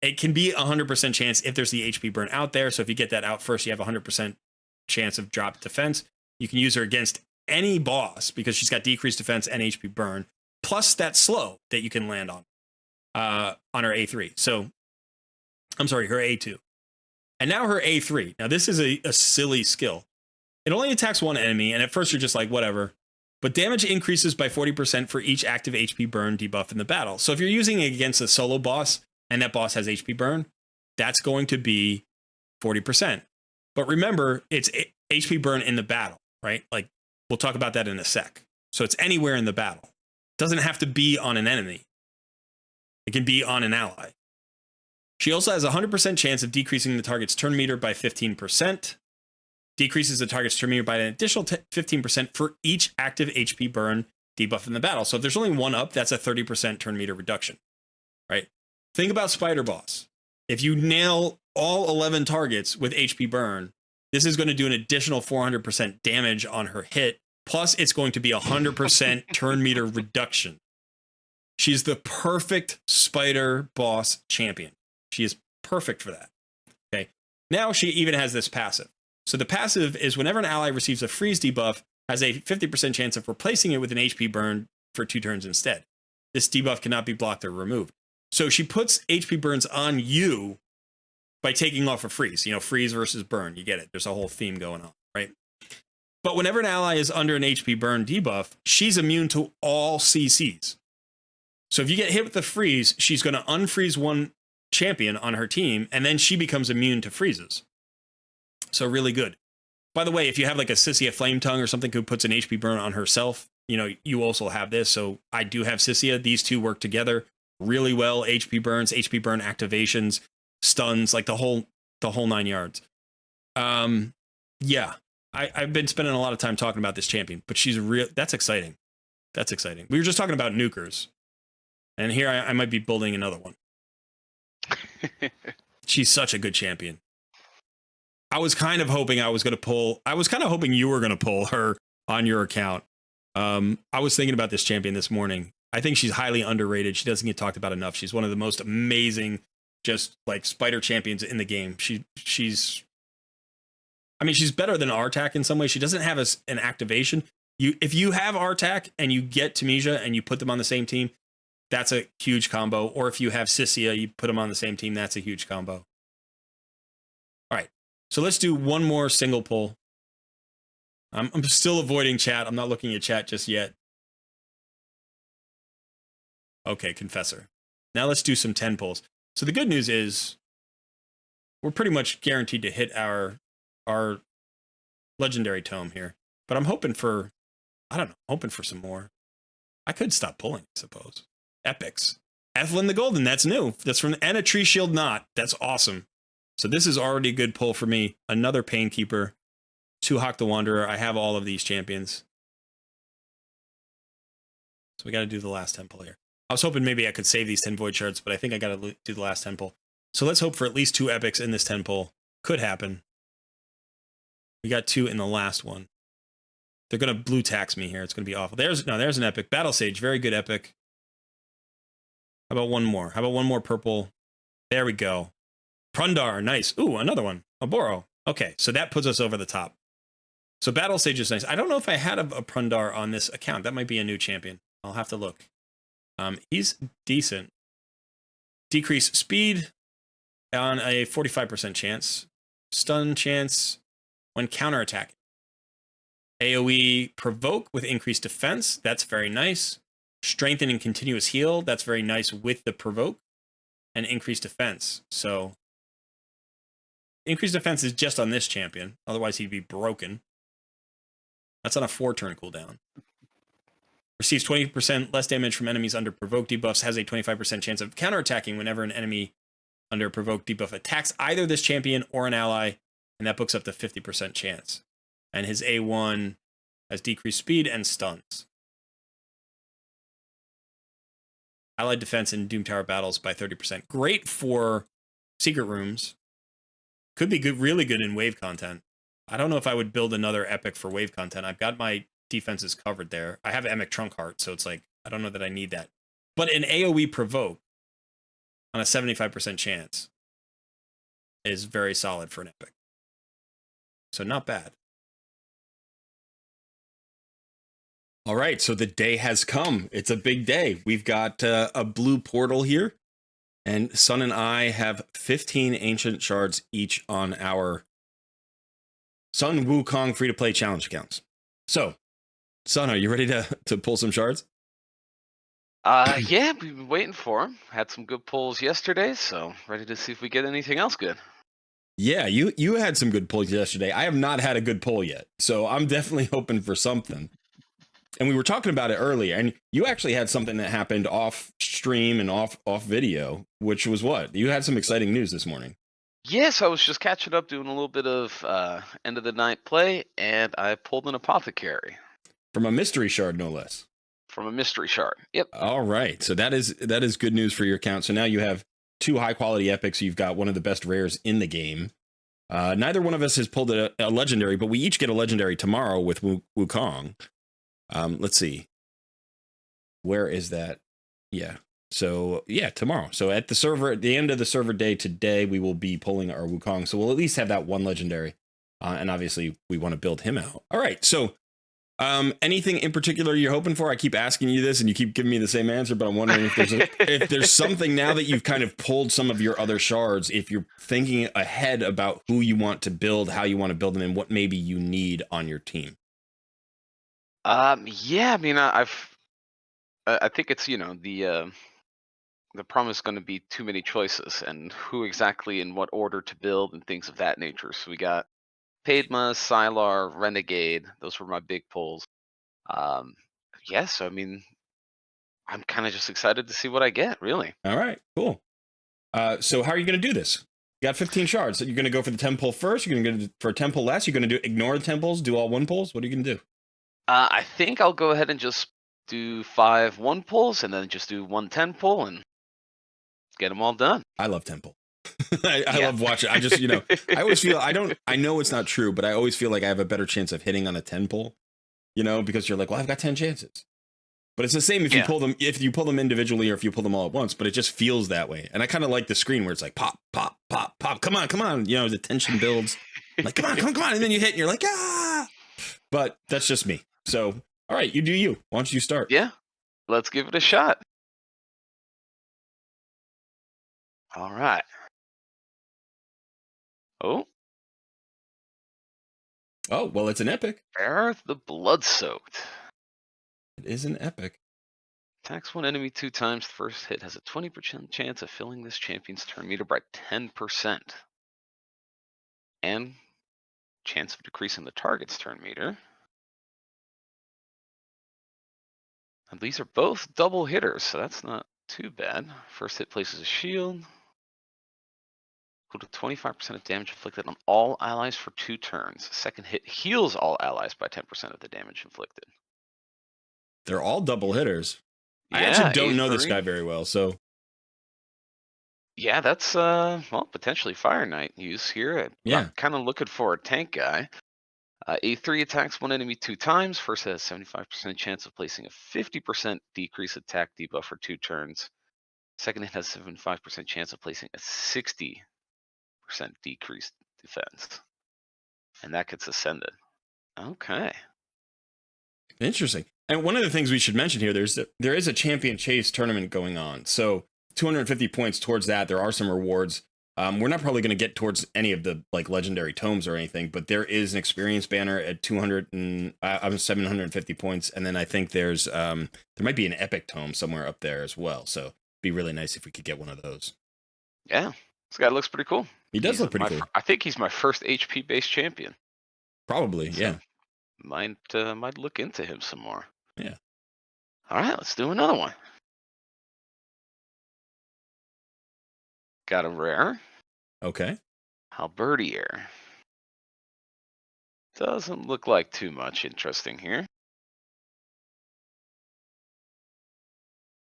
It can be 100% chance if there's the HP burn out there. So if you get that out first, you have 100% chance of drop defense. You can use her against any boss because she's got decreased defense and HP burn, plus that slow that you can land on her A3. So I'm sorry, her A2. And now her A3. Now this is a silly skill. It only attacks one enemy, and at first you're just like, whatever. But damage increases by 40% for each active HP burn debuff in the battle. So if you're using it against a solo boss, and that boss has HP burn, that's going to be 40%. But remember, it's HP burn in the battle, right? Like, we'll talk about that in a sec. So it's anywhere in the battle. It doesn't have to be on an enemy. It can be on an ally. She also has a 100% chance of decreasing the target's turn meter by 15%. Decreases the target's turn meter by an additional 15% for each active HP burn debuff in the battle. So if there's only one up, that's a 30% turn meter reduction, right? Think about Spider Boss. If you nail all 11 targets with HP burn, this is going to do an additional 400% damage on her hit. Plus, it's going to be 100% turn meter reduction. She's the perfect Spider Boss champion. She is perfect for that. Okay. Now she even has this passive. So the passive is whenever an ally receives a freeze debuff, has a 50% chance of replacing it with an HP burn for 2 turns instead. This debuff cannot be blocked or removed. So she puts HP burns on you by taking off a freeze. You know, freeze versus burn. You get it. There's a whole theme going on, right? But whenever an ally is under an HP burn debuff, she's immune to all CCs. So if you get hit with the freeze, she's going to unfreeze one champion on her team, and then she becomes immune to freezes. So really good. By the way, if you have like a Sissia Flame Tongue or something who puts an HP burn on herself, you know, you also have this. So I do have Sissia. These two work together really well. HP burns, HP burn activations, stuns, like the whole 9 yards. Yeah, I've been spending a lot of time talking about this champion, but she's real. That's exciting. That's exciting. We were just talking about nukers, and here I might be building another one. She's such a good champion. I was kind of hoping I was kind of hoping you were going to pull her on your account. I was thinking about this champion this morning. I think she's highly underrated. She doesn't get talked about enough. She's one of the most amazing, just like spider champions in the game. She's I mean, she's better than Artak in some way. She doesn't have an activation. If you have Artak and you get Tamesia and you put them on the same team, that's a huge combo. Or if you have Sissia, you put them on the same team, that's a huge combo. All right, so let's do one more single pull. I'm still avoiding chat. I'm not looking at chat just yet. Okay, Confessor. Now let's do some 10 pulls. So the good news is we're pretty much guaranteed to hit our legendary tome here. But I'm hoping for, I don't know, hoping for some more. I could stop pulling, I suppose. Epics. Ethlyn the Golden, that's new. That's from, and a Tree Shield Knot. That's awesome. So this is already a good pull for me. Another Painkeeper. Tuhok the Wanderer. I have all of these champions. So we got to do the last 10 pull here. I was hoping maybe I could save these 10 Void Shards, but I think I got to do the last 10 pull. So let's hope for at least 2 epics in this 10 pull. Could happen. We got 2 in the last one. They're going to blue tax me here. It's going to be awful. There's an epic. Battle Sage, very good epic. How about one more? How about one more purple? There we go. Prundar, nice. Ooh, another one. Oboro. Okay, so that puts us over the top. So Battle Sage is nice. I don't know if I had a Prundar on this account. That might be a new champion. I'll have to look. He's decent. Decrease speed on a 45% chance. Stun chance when counterattacking. AoE provoke with increased defense. That's very nice. Strengthen and continuous heal. That's very nice with the provoke. And increased defense. So increased defense is just on this champion. Otherwise he'd be broken. That's on a 4-turn cooldown. Receives 20% less damage from enemies under provoke debuffs. Has a 25% chance of counterattacking whenever an enemy under provoke debuff attacks either this champion or an ally. And that books up to 50% chance. And his A1 has decreased speed and stuns. Allied defense in Doom Tower battles by 30%. Great for secret rooms. Could be good, really good in wave content. I don't know if I would build another epic for wave content. I've got my defenses covered there. I have Emic Trunk Heart, so it's like, I don't know that I need that. But an AoE provoke on a 75% chance is very solid for an epic. So not bad. All right, so the day has come. It's a big day. We've got a blue portal here, and Sun and I have 15 Ancient Shards each on our Sun Wukong free-to-play challenge accounts. So, Sun, are you ready to pull some shards? Yeah, we've been waiting for them. Had some good pulls yesterday, so ready to see if we get anything else good. Yeah, you had some good pulls yesterday. I have not had a good pull yet, so I'm definitely hoping for something. And we were talking about it earlier, and you actually had something that happened off stream and off video, which was what? You had some exciting news this morning. Yes, I was just catching up, doing a little bit of end of the night play, and I pulled an Apothecary. From a mystery shard, no less. From a mystery shard. Yep. All right, so that is good news for your account. So now you have 2 high quality epics. You've got one of the best rares in the game. Neither one of us has pulled a legendary, but we each get a legendary tomorrow with Wukong. Let's see. Where is that? Yeah. So yeah, tomorrow. So at the end of the server day today, we will be pulling our Wukong. So we'll at least have that one legendary. And obviously we want to build him out. All right. So anything in particular you're hoping for? I keep asking you this and you keep giving me the same answer, but I'm wondering if there's something now that you've kind of pulled some of your other shards, if you're thinking ahead about who you want to build, how you want to build them, and what maybe you need on your team. Yeah, I mean, I think it's, the problem is going to be too many choices and who exactly in what order to build and things of that nature. So we got Padma, Sylar, Renegade. Those were my big pulls. Yes, I mean, I'm kind of just excited to see what I get, really. All right, cool. So how are you going to do this? You got 15 shards. So you're going to go for the 10 pull first? You're going to go for a 10 pull less? You're going to ignore the 10 pulls, do all 1 pulls? What are you going to do? I think I'll go ahead and just do 5 1 pulls and then just do 1 10 pull and get them all done. I love 10 pull. I love watching. I just, I always feel, I know it's not true, but I always feel like I have a better chance of hitting on a 10 pull, because you're like, well, I've got 10 chances. But it's the same if you pull them individually or if you pull them all at once, but it just feels that way. And I kind of like the screen where it's like pop, pop, pop, pop. Come on. The tension builds. Like, come on, come on, come on. And then you hit and you're like, ah. But that's just me. So, all right, you do you. Why don't you start? Yeah, let's give it a shot. All right. Oh, Oh, well, it's an epic. Bear the Blood-Soaked. It is an epic. Attacks one enemy 2 times. The first hit has a 20% chance of filling this champion's turn meter by 10%. And chance of decreasing the target's turn meter. And these are both double hitters, so that's not too bad. First hit places a shield. Equal to 25% of damage inflicted on all allies for 2 turns. Second hit heals all allies by 10% of the damage inflicted. They're all double hitters. I actually Yeah, don't know this guy A3. very well, so. Yeah, that's well, potentially Fire Knight use here. Yeah. I'm kind of looking for a tank guy. A3 attacks one enemy 2 times. First has 75% chance of placing a 50% decrease attack debuff for 2 turns. Second hit has 75% chance of placing a 60% decreased defense. And that gets ascended. Okay. Interesting. And one of the things we should mention here, there is a champion chase tournament going on. So 250 points towards that. There are some rewards. We're not probably going to get towards any of the like legendary tomes or anything, but there is an experience banner at 750 points, and then I think there might be an epic tome somewhere up there as well. So it'd be really nice if we could get one of those. Yeah, this guy looks pretty cool. He does look pretty cool. I think he's my first HP based champion. Probably, So yeah. might look into him some more. Yeah. All right, let's do another one. Got a rare. Okay. Halberdier. Doesn't look like too much interesting here.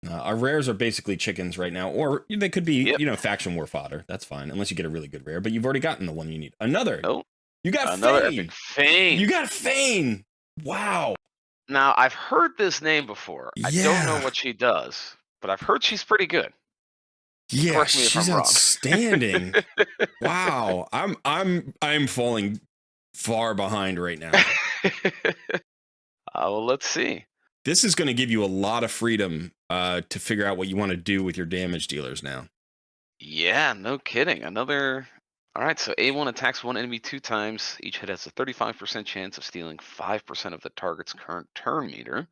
Our rares are basically chickens right now, or they could be, Yep. faction war fodder. That's fine, unless you get a really good rare. But you've already gotten the one you need. Another. Oh, You got another Fane. epic Fane. You got Fane. Wow. Now I've heard this name before. I don't know what she does, but I've heard she's pretty good. Yeah, Correct me if she's I'm wrong. outstanding. Wow. I'm falling far behind right now. Well, let's see. This is going to give you a lot of freedom to figure out what you want to do with your damage dealers now. Yeah, no kidding. Another. All right, so A1 attacks one enemy 2 times. Each hit has a 35% chance of stealing 5% of the target's current turn meter.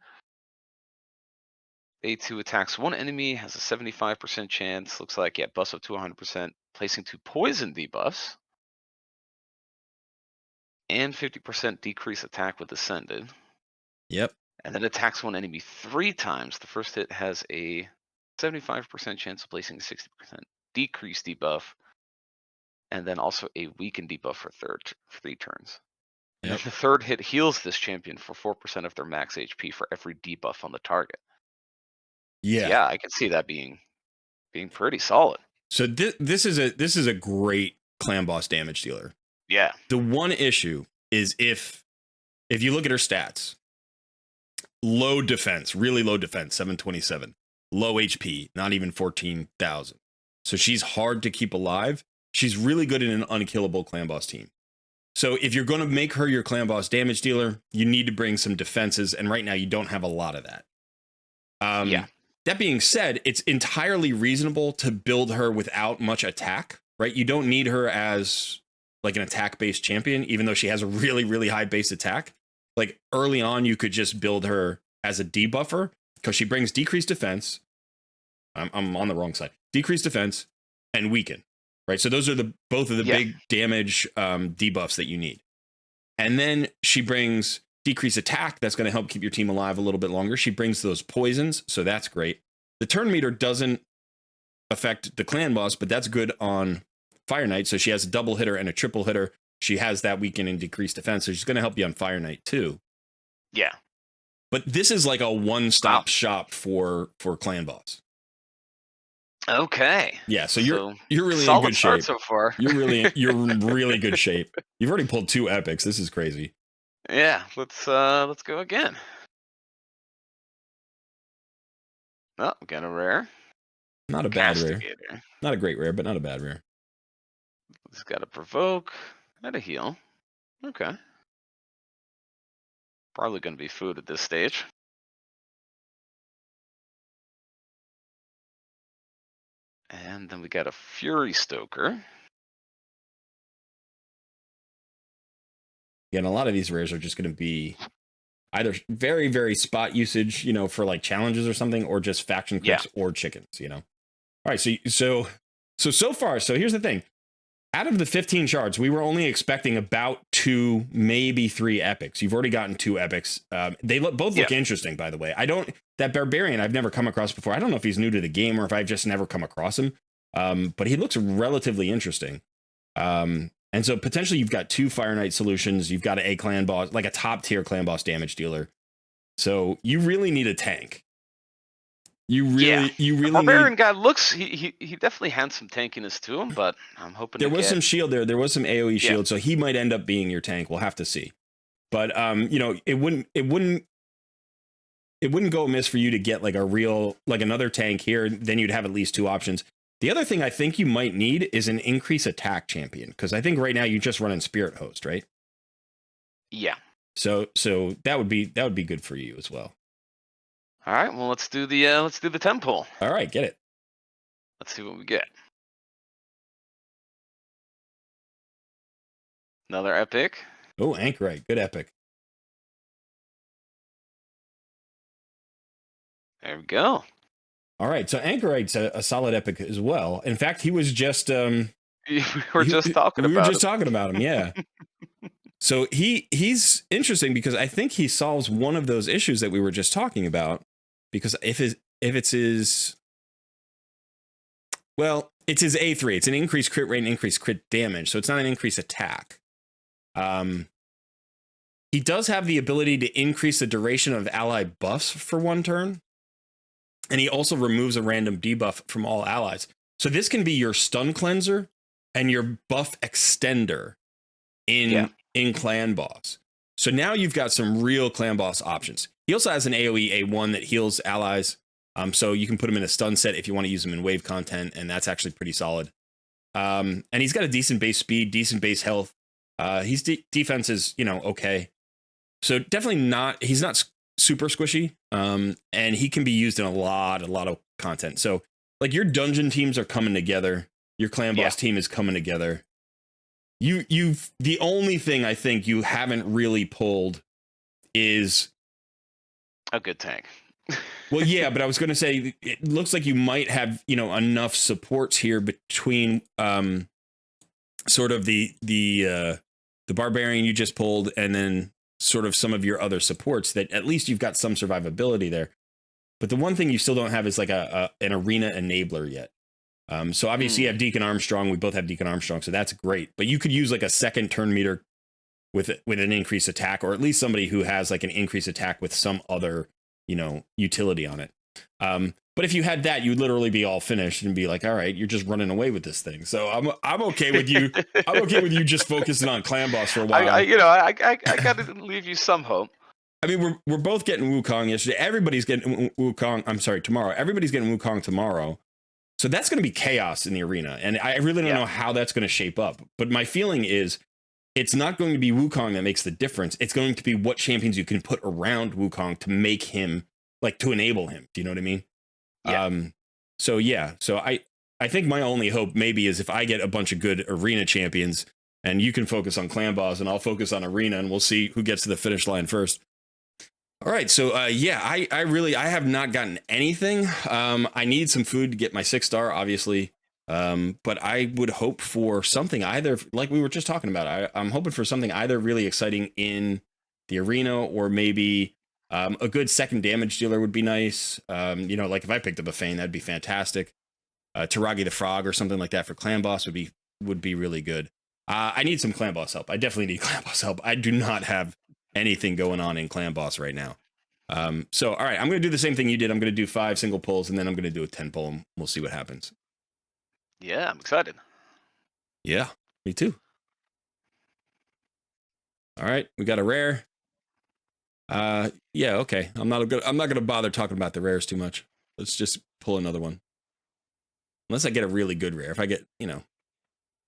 A2 attacks one enemy, has a 75% chance. Looks like, yeah, buffs up to 100%, placing 2 poison debuffs. And 50% decrease attack with Ascended. Yep. And then attacks one enemy 3 times. The first hit has a 75% chance of placing a 60% decrease debuff. And then also a weakened debuff for 3 turns. And Yep. then the third hit heals this champion for 4% of their max HP for every debuff on the target. Yeah. So yeah, I can see that being pretty solid. So this is a great clan boss damage dealer. Yeah. The one issue is if you look at her stats, low defense, really low defense, 727, low HP, not even 14,000. So she's hard to keep alive. She's really good in an unkillable clan boss team. So if you're going to make her your clan boss damage dealer, you need to bring some defenses, and right now you don't have a lot of that. Yeah. That being said, it's entirely reasonable to build her without much attack, right? You don't need her as like an attack-based champion, even though she has a really, really high base attack. Like early on, you could just build her as a debuffer because she brings decreased defense. I'm on the wrong side. Decreased defense and weaken, right? So those are both of the big damage debuffs that you need. And then she brings decrease attack. That's going to help keep your team alive a little bit longer. She brings those poisons, so that's great. The turn meter doesn't affect the clan boss, but that's good on Fire Knight. So she has a double hitter and a triple hitter. She has that weaken and decreased defense, so she's going to help you on Fire Knight too. Yeah. But this is like a one-stop shop for clan boss. Okay. Yeah, so you're really in good shape so far. You're really good shape. You've already pulled 2 epics. This is crazy. Yeah, let's go again. Oh, got a rare. Not a bad rare. Castigator. Not a great rare, but not a bad rare. It's got a provoke and a heal. Okay. Probably going to be food at this stage. And then we got a Fury Stoker. Yeah, and a lot of these rares are just going to be either very, very spot usage, for like challenges or something, or just faction Yeah. crypts or chickens. All right, so far, so here's the thing. Out of the 15 shards, we were only expecting about 2, maybe 3 epics. You've already gotten 2 epics. They both look interesting, by the way. That barbarian I've never come across before. I don't know if he's new to the game or if I've just never come across him. But he looks relatively interesting. And so potentially you've got 2 Fire Knight solutions. You've got a clan boss, like a top tier clan boss damage dealer. So you really need a tank. You really Barbarian guy looks he definitely had some tankiness to him, but I'm hoping there was some shield there. There was some AoE shield, so he might end up being your tank. We'll have to see. But it wouldn't go amiss for you to get like another tank here. Then you'd have at least 2 options. The other thing I think you might need is an increase attack champion, because I think right now you just run in Spirit Host, right? Yeah. So that would be good for you as well. All right, well let's do the 10 pull. All right, get it. Let's see what we get. Another epic. Oh, Anchorite, good epic. There we go. All right, so Anchorite's a solid epic as well. In fact, he was just We were just talking about him, yeah. So he's interesting because I think he solves one of those issues that we were just talking about. Because if it's his, well, it's his A3. It's an increased crit rate and increased crit damage, so it's not an increased attack. He does have the ability to increase the duration of ally buffs for 1 turn, and he also removes a random debuff from all allies. So this can be your stun cleanser and your buff extender in clan boss. So now you've got some real clan boss options. He also has an AoE A1 that heals allies. So you can put him in a stun set if you want to use him in wave content, and that's actually pretty solid. And he's got a decent base speed, decent base health. His defense is, okay. So definitely he's not super squishy. And he can be used in a lot of content. So like your dungeon teams are coming together. Your clan boss team is coming together. The only thing I think you haven't really pulled is a good tank. Well, yeah, but I was going to say it looks like you might have, enough supports here between sort of the barbarian you just pulled and then sort of some of your other supports that at least you've got some survivability there. But the one thing you still don't have is like an arena enabler yet. So obviously you have Deacon Armstrong. We both have Deacon Armstrong, so that's great. But you could use like a second turn meter with an increased attack, or at least somebody who has like an increased attack with some other, utility on it. But if you had that, you'd literally be all finished and be like, all right, you're just running away with this thing. So I'm okay with you. I'm okay with you just focusing on clan boss for a while. I got to leave you some hope. I mean, we're both getting Wukong yesterday. Everybody's getting Wukong. I'm sorry, tomorrow. Everybody's getting Wukong tomorrow. So that's going to be chaos in the arena. And I really don't know how that's going to shape up. But my feeling is it's not going to be Wukong that makes the difference. It's going to be what champions you can put around Wukong to make him, like, to enable him. Do you know what I mean? Yeah. So I think my only hope maybe is if I get a bunch of good arena champions and you can focus on clan boss and I'll focus on arena and we'll see who gets to the finish line first. All right, so I have not gotten anything. I need some food to get my 6-star, obviously, but I would hope for something either like we were just talking about. I'm hoping for something either really exciting in the arena or maybe a good second damage dealer would be nice. Like if I picked up a Fane, that'd be fantastic. Taragi the Frog or something like that for clan boss would be really good. I need some clan boss help. I definitely need clan boss help. I do not have anything going on in clan boss right now. So all right, I'm going to do the same thing you did. I'm going to do 5 single pulls and then I'm going to do a 10 pull and we'll see what happens. Yeah, I'm excited. Yeah, me too. All right, we got a rare. Yeah, okay. I'm not going to bother talking about the rares too much. Let's just pull another one. Unless I get a really good rare. If I get,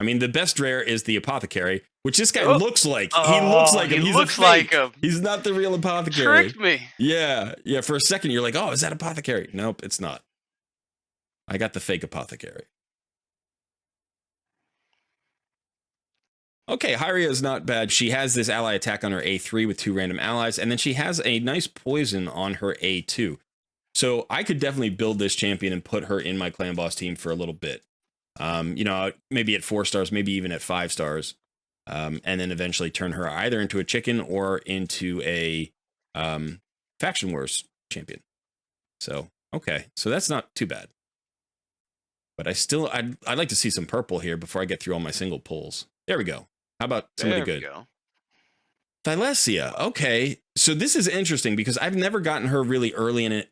I mean, the best rare is the Apothecary, which this guy Oh. looks like. He Oh, looks like him. he He's looks a fake. like him. He's not the real You Apothecary. tricked me. Yeah. For a second, you're like, oh, is that Apothecary? Nope, it's not. I got the fake Apothecary. Okay, Hyria is not bad. She has this ally attack on her A3 with 2 random allies, and then she has a nice poison on her A2. So I could definitely build this champion and put her in my clan boss team for a little bit. Maybe at 4 stars, maybe even at 5 stars, and then eventually turn her either into a chicken or into a faction wars champion. So okay, so that's not too bad. But I'd like to see some purple here before I get through all my single pulls. There we go. How about somebody good? Go. Thylesia. Okay, so this is interesting because I've never gotten her really early in it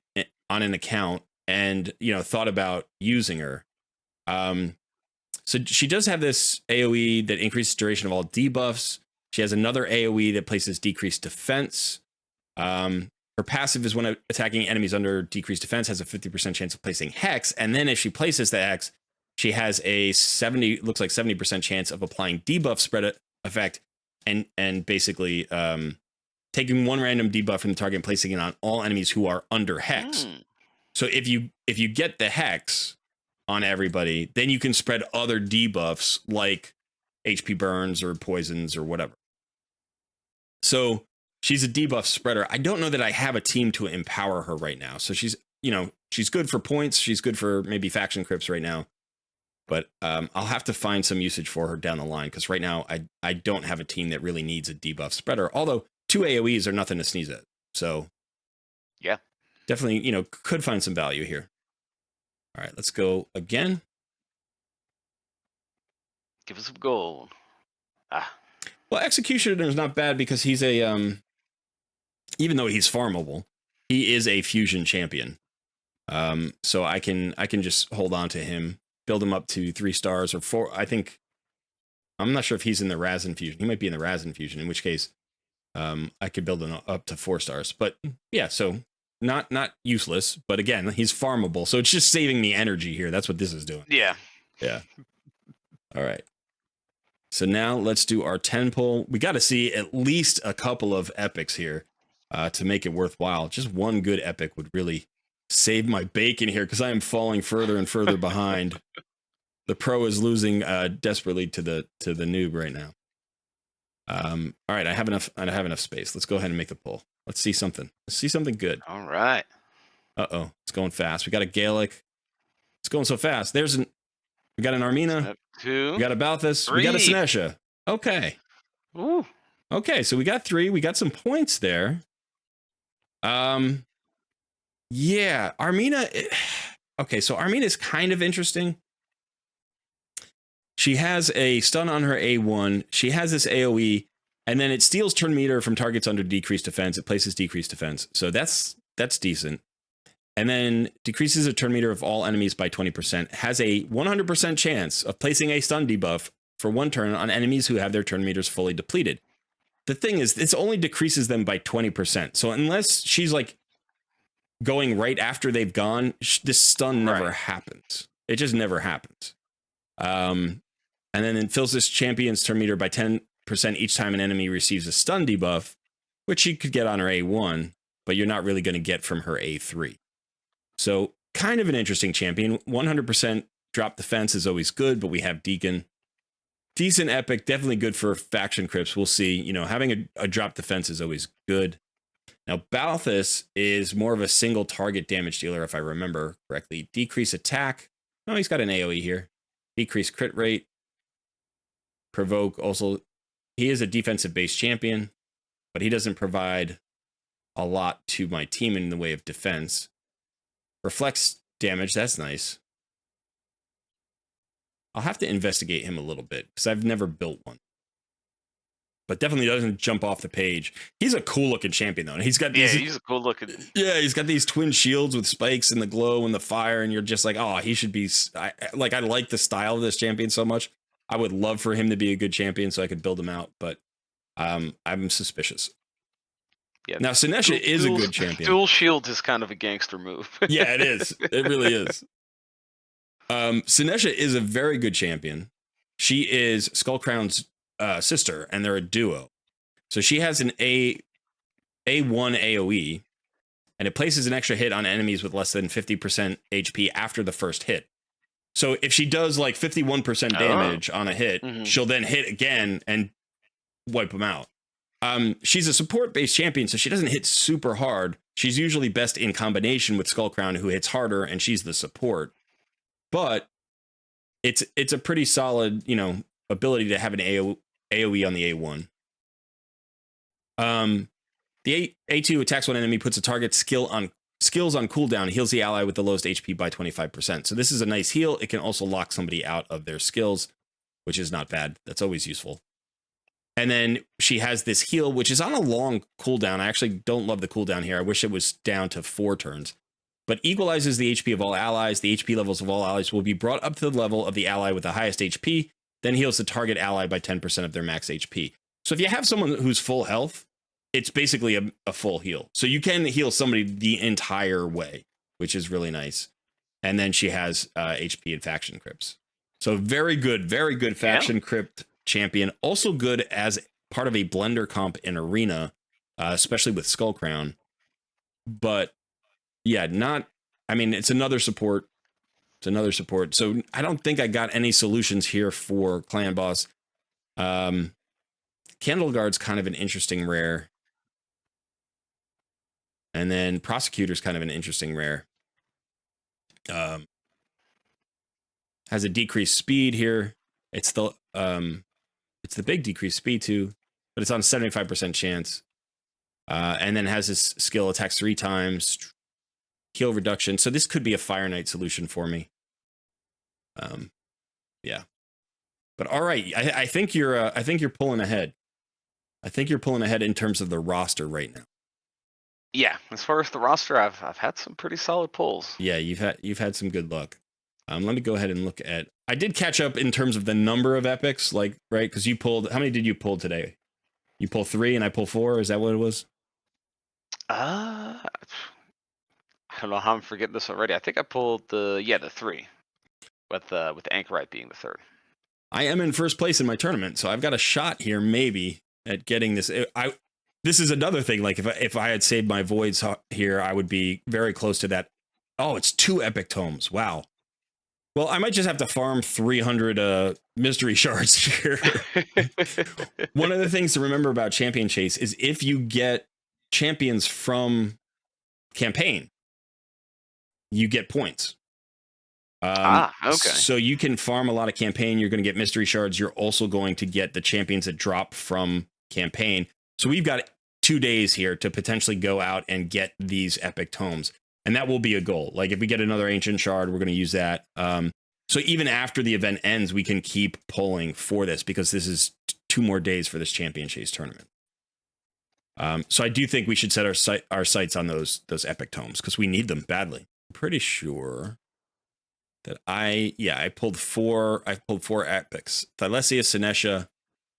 on an account, and thought about using her. So she does have this AoE that increases duration of all debuffs. She has another AoE that places decreased defense. Her passive is when attacking enemies under decreased defense has a 50% chance of placing Hex, and then if she places the Hex, she has a 70% chance of applying debuff spread effect, and basically taking 1 random debuff from the target and placing it on all enemies who are under Hex. So if you get the Hex on everybody, then you can spread other debuffs like HP burns or poisons or whatever. So she's a debuff spreader. I don't know that I have a team to empower her right now. So she's good for points. She's good for maybe faction crypts right now. But I'll have to find some usage for her down the line, because right now I don't have a team that really needs a debuff spreader. Although 2 AoEs are nothing to sneeze at. So yeah, definitely could find some value here. All right, let's go again. Give us some gold. Well, Executioner is not bad because he's a even though he's farmable, he is a fusion champion. So I can just hold on to him, build him up to 3 stars or 4. I'm not sure if he's in the Razin fusion. He might be in the Razin fusion, in which case I could build him up to 4 stars. But yeah, so not useless, but again, he's farmable. So it's just saving me energy here. That's what this is doing. Yeah. All right. So now let's do our 10 pull. We got to see at least a couple of epics here to make it worthwhile. Just one good epic would really save my bacon here, because I am falling further and further behind. The pro is losing desperately to the noob right now. All right, I have enough space. Let's go ahead and make the pull. Let's see something. Let's see something good. All right. Uh-oh, it's going fast. We got a Gaelic. It's going so fast. We got an Armina. Step 2. We got a Balthus. 3. We got a Sinesha. Okay. Ooh. Okay, so we got 3. We got some points there. Yeah, Armina. Okay, so Armina is kind of interesting. She has a stun on her A1. She has this AoE, and then it steals turn meter from targets under decreased defense. It places decreased defense, so that's decent. And then decreases the turn meter of all enemies by 20%. Has a 100% chance of placing a stun debuff for 1 turn on enemies who have their turn meters fully depleted. The thing is, this only decreases them by 20%. So unless she's like going right after they've gone, this stun never happens. It just never happens. And then it fills this champion's turn meter by 10% each time an enemy receives a stun debuff, which she could get on her A1, but you're not really going to get from her A3. So kind of an interesting champion. 100% drop defense is always good, but we have Deacon. Decent epic, definitely good for faction crypts. We'll see. Having a drop defense is always good. Now, Balthus is more of a single target damage dealer, if I remember correctly. Decrease attack. Oh, he's got an AoE here. Decrease crit rate. Provoke also. He is a defensive-based champion, but he doesn't provide a lot to my team in the way of defense. Reflects damage. That's nice. I'll have to investigate him a little bit, because I've never built one. But definitely doesn't jump off the page. He's a cool looking champion though. He's got these. Yeah, he's a cool looking. Yeah, he's got these twin shields with spikes and the glow and the fire, and you're just like, oh, he should be. I like the style of this champion so much. I would love for him to be a good champion so I could build him out, but I'm suspicious. Yeah. Now Sinesha is a good champion. Dual shield is kind of a gangster move. Yeah, it is. It really is. Sinesha is a very good champion. She is Skullcrown's sister, and they're a duo. So she has an A1 AoE, and it places an extra hit on enemies with less than 50% HP after the first hit. So if she does like 51% damage on a hit, she'll then hit again and wipe them out. She's a support-based champion, so she doesn't hit super hard. She's usually best in combination with Skullcrown, who hits harder, and she's the support. But it's a pretty solid, ability to have an AoE on the A1. The A2 attacks one enemy, puts a target skills on cooldown, heals the ally with the lowest HP by 25%. So this is a nice heal. It can also lock somebody out of their skills, which is not bad. That's always useful. And then she has this heal, which is on a long cooldown. I actually don't love the cooldown here. I wish it was down to 4 turns. But equalizes the HP of all allies. The HP levels of all allies will be brought up to the level of the ally with the highest HP, then heals the target ally by 10% of their max HP. So if you have someone who's full health, it's basically a full heal. So you can heal somebody the entire way, which is really nice. And then she has HP and faction crypts. So very good faction crypt champion. Also good as part of a blender comp in Arena, especially with Skullcrown. But yeah, it's another support. So I don't think I got any solutions here for Clan Boss. Candle Guard's kind of an interesting rare. And then Prosecutor's kind of an interesting rare. Has a decreased speed here. It's the big decreased speed too, but it's on 75% chance. And then has this skill attacks 3 times, heal reduction. So this could be a Fire Knight solution for me. Yeah. But all right, I think you're pulling ahead. I think you're pulling ahead in terms of the roster right now. Yeah, as far as the roster, I've had some pretty solid pulls. Yeah, you've had some good luck. Let me go ahead and look at. I did catch up in terms of the number of epics, right? Because you pulled. How many did you pull today? You pull 3 and I pull 4. Is that what it was? I don't know how I'm forgetting this already. I think I pulled the 3, with Anchorite being the 3rd. I am in first place in my tournament, so I've got a shot here, maybe, at getting this. This is another thing. Like if I had saved my voids here, I would be very close to that. Oh, it's 2 epic tomes. Wow. Well, I might just have to farm 300 mystery shards here. One of the things to remember about Champion Chase is if you get champions from campaign, you get points. Okay. So you can farm a lot of campaign. You're going to get mystery shards. You're also going to get the champions that drop from campaign. So we've got 2 days here to potentially go out and get these epic tomes. And that will be a goal. Like if we get another ancient shard, we're going to use that. So even after the event ends, we can keep pulling for this because this is 2 more days for this Champion Chase tournament. So I do think we should set our sights on those epic tomes because we need them badly. I'm pretty sure that I pulled 4. I pulled 4 epics: Thylesia, Sinesha,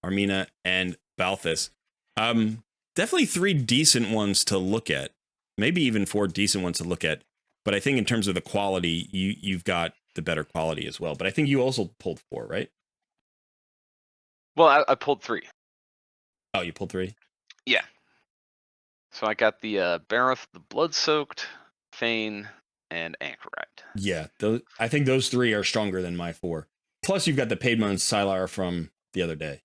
Armina, and Balthus. Definitely 3 decent ones to look at. Maybe even 4 decent ones to look at. But I think in terms of the quality, you've got the better quality as well. But I think you also pulled 4, right? Well, I pulled 3. Oh, you pulled 3? Yeah. So I got the Barroth, the Blood-Soaked, Fane, and Anchorite. Yeah, I think those 3 are stronger than my 4. Plus, you've got the Paidmon Sylar from the other day.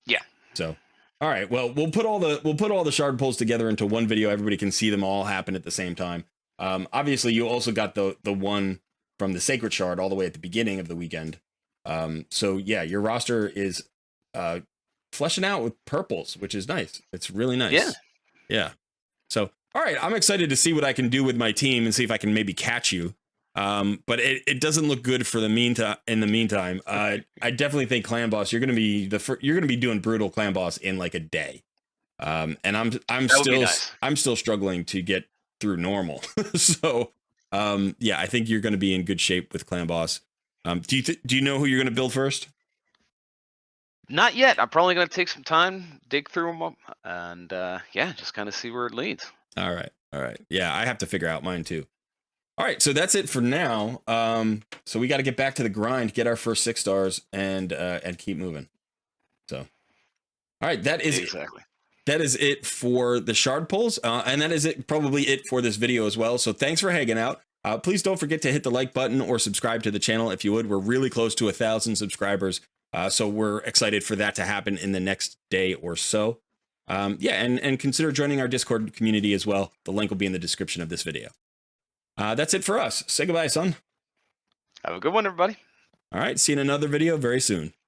Yeah. So, all right. Well, we'll put all the shard pulls together into one video. Everybody can see them all happen at the same time. Obviously, you also got the one from the Sacred Shard all the way at the beginning of the weekend. So yeah, your roster is fleshing out with purples, which is nice. It's really nice. Yeah. So, all right, I'm excited to see what I can do with my team and see if I can maybe catch you. But it doesn't look good for the meantime. In the meantime, I definitely think Clan Boss, you're gonna be doing brutal Clan Boss in like a day. And I'm still struggling to get through normal. So yeah, I think you're going to be in good shape with Clan Boss. Do you know who you're going to build first? Not yet. I'm probably going to take some time, dig through them, and just kind of see where it leads. All right. Yeah, I have to figure out mine too. All right, so that's it for now. So we got to get back to the grind, get our first 6 stars, and keep moving. So, all right, Exactly. that is it for the shard pulls, and that is probably it for this video as well. So thanks for hanging out. Please don't forget to hit the like button or subscribe to the channel if you would. We're really close to 1,000 subscribers, so we're excited for that to happen in the next day or so. Yeah, and consider joining our Discord community as well. The link will be in the description of this video. That's it for us. Say goodbye, son. Have a good one, everybody. All right, see you in another video very soon.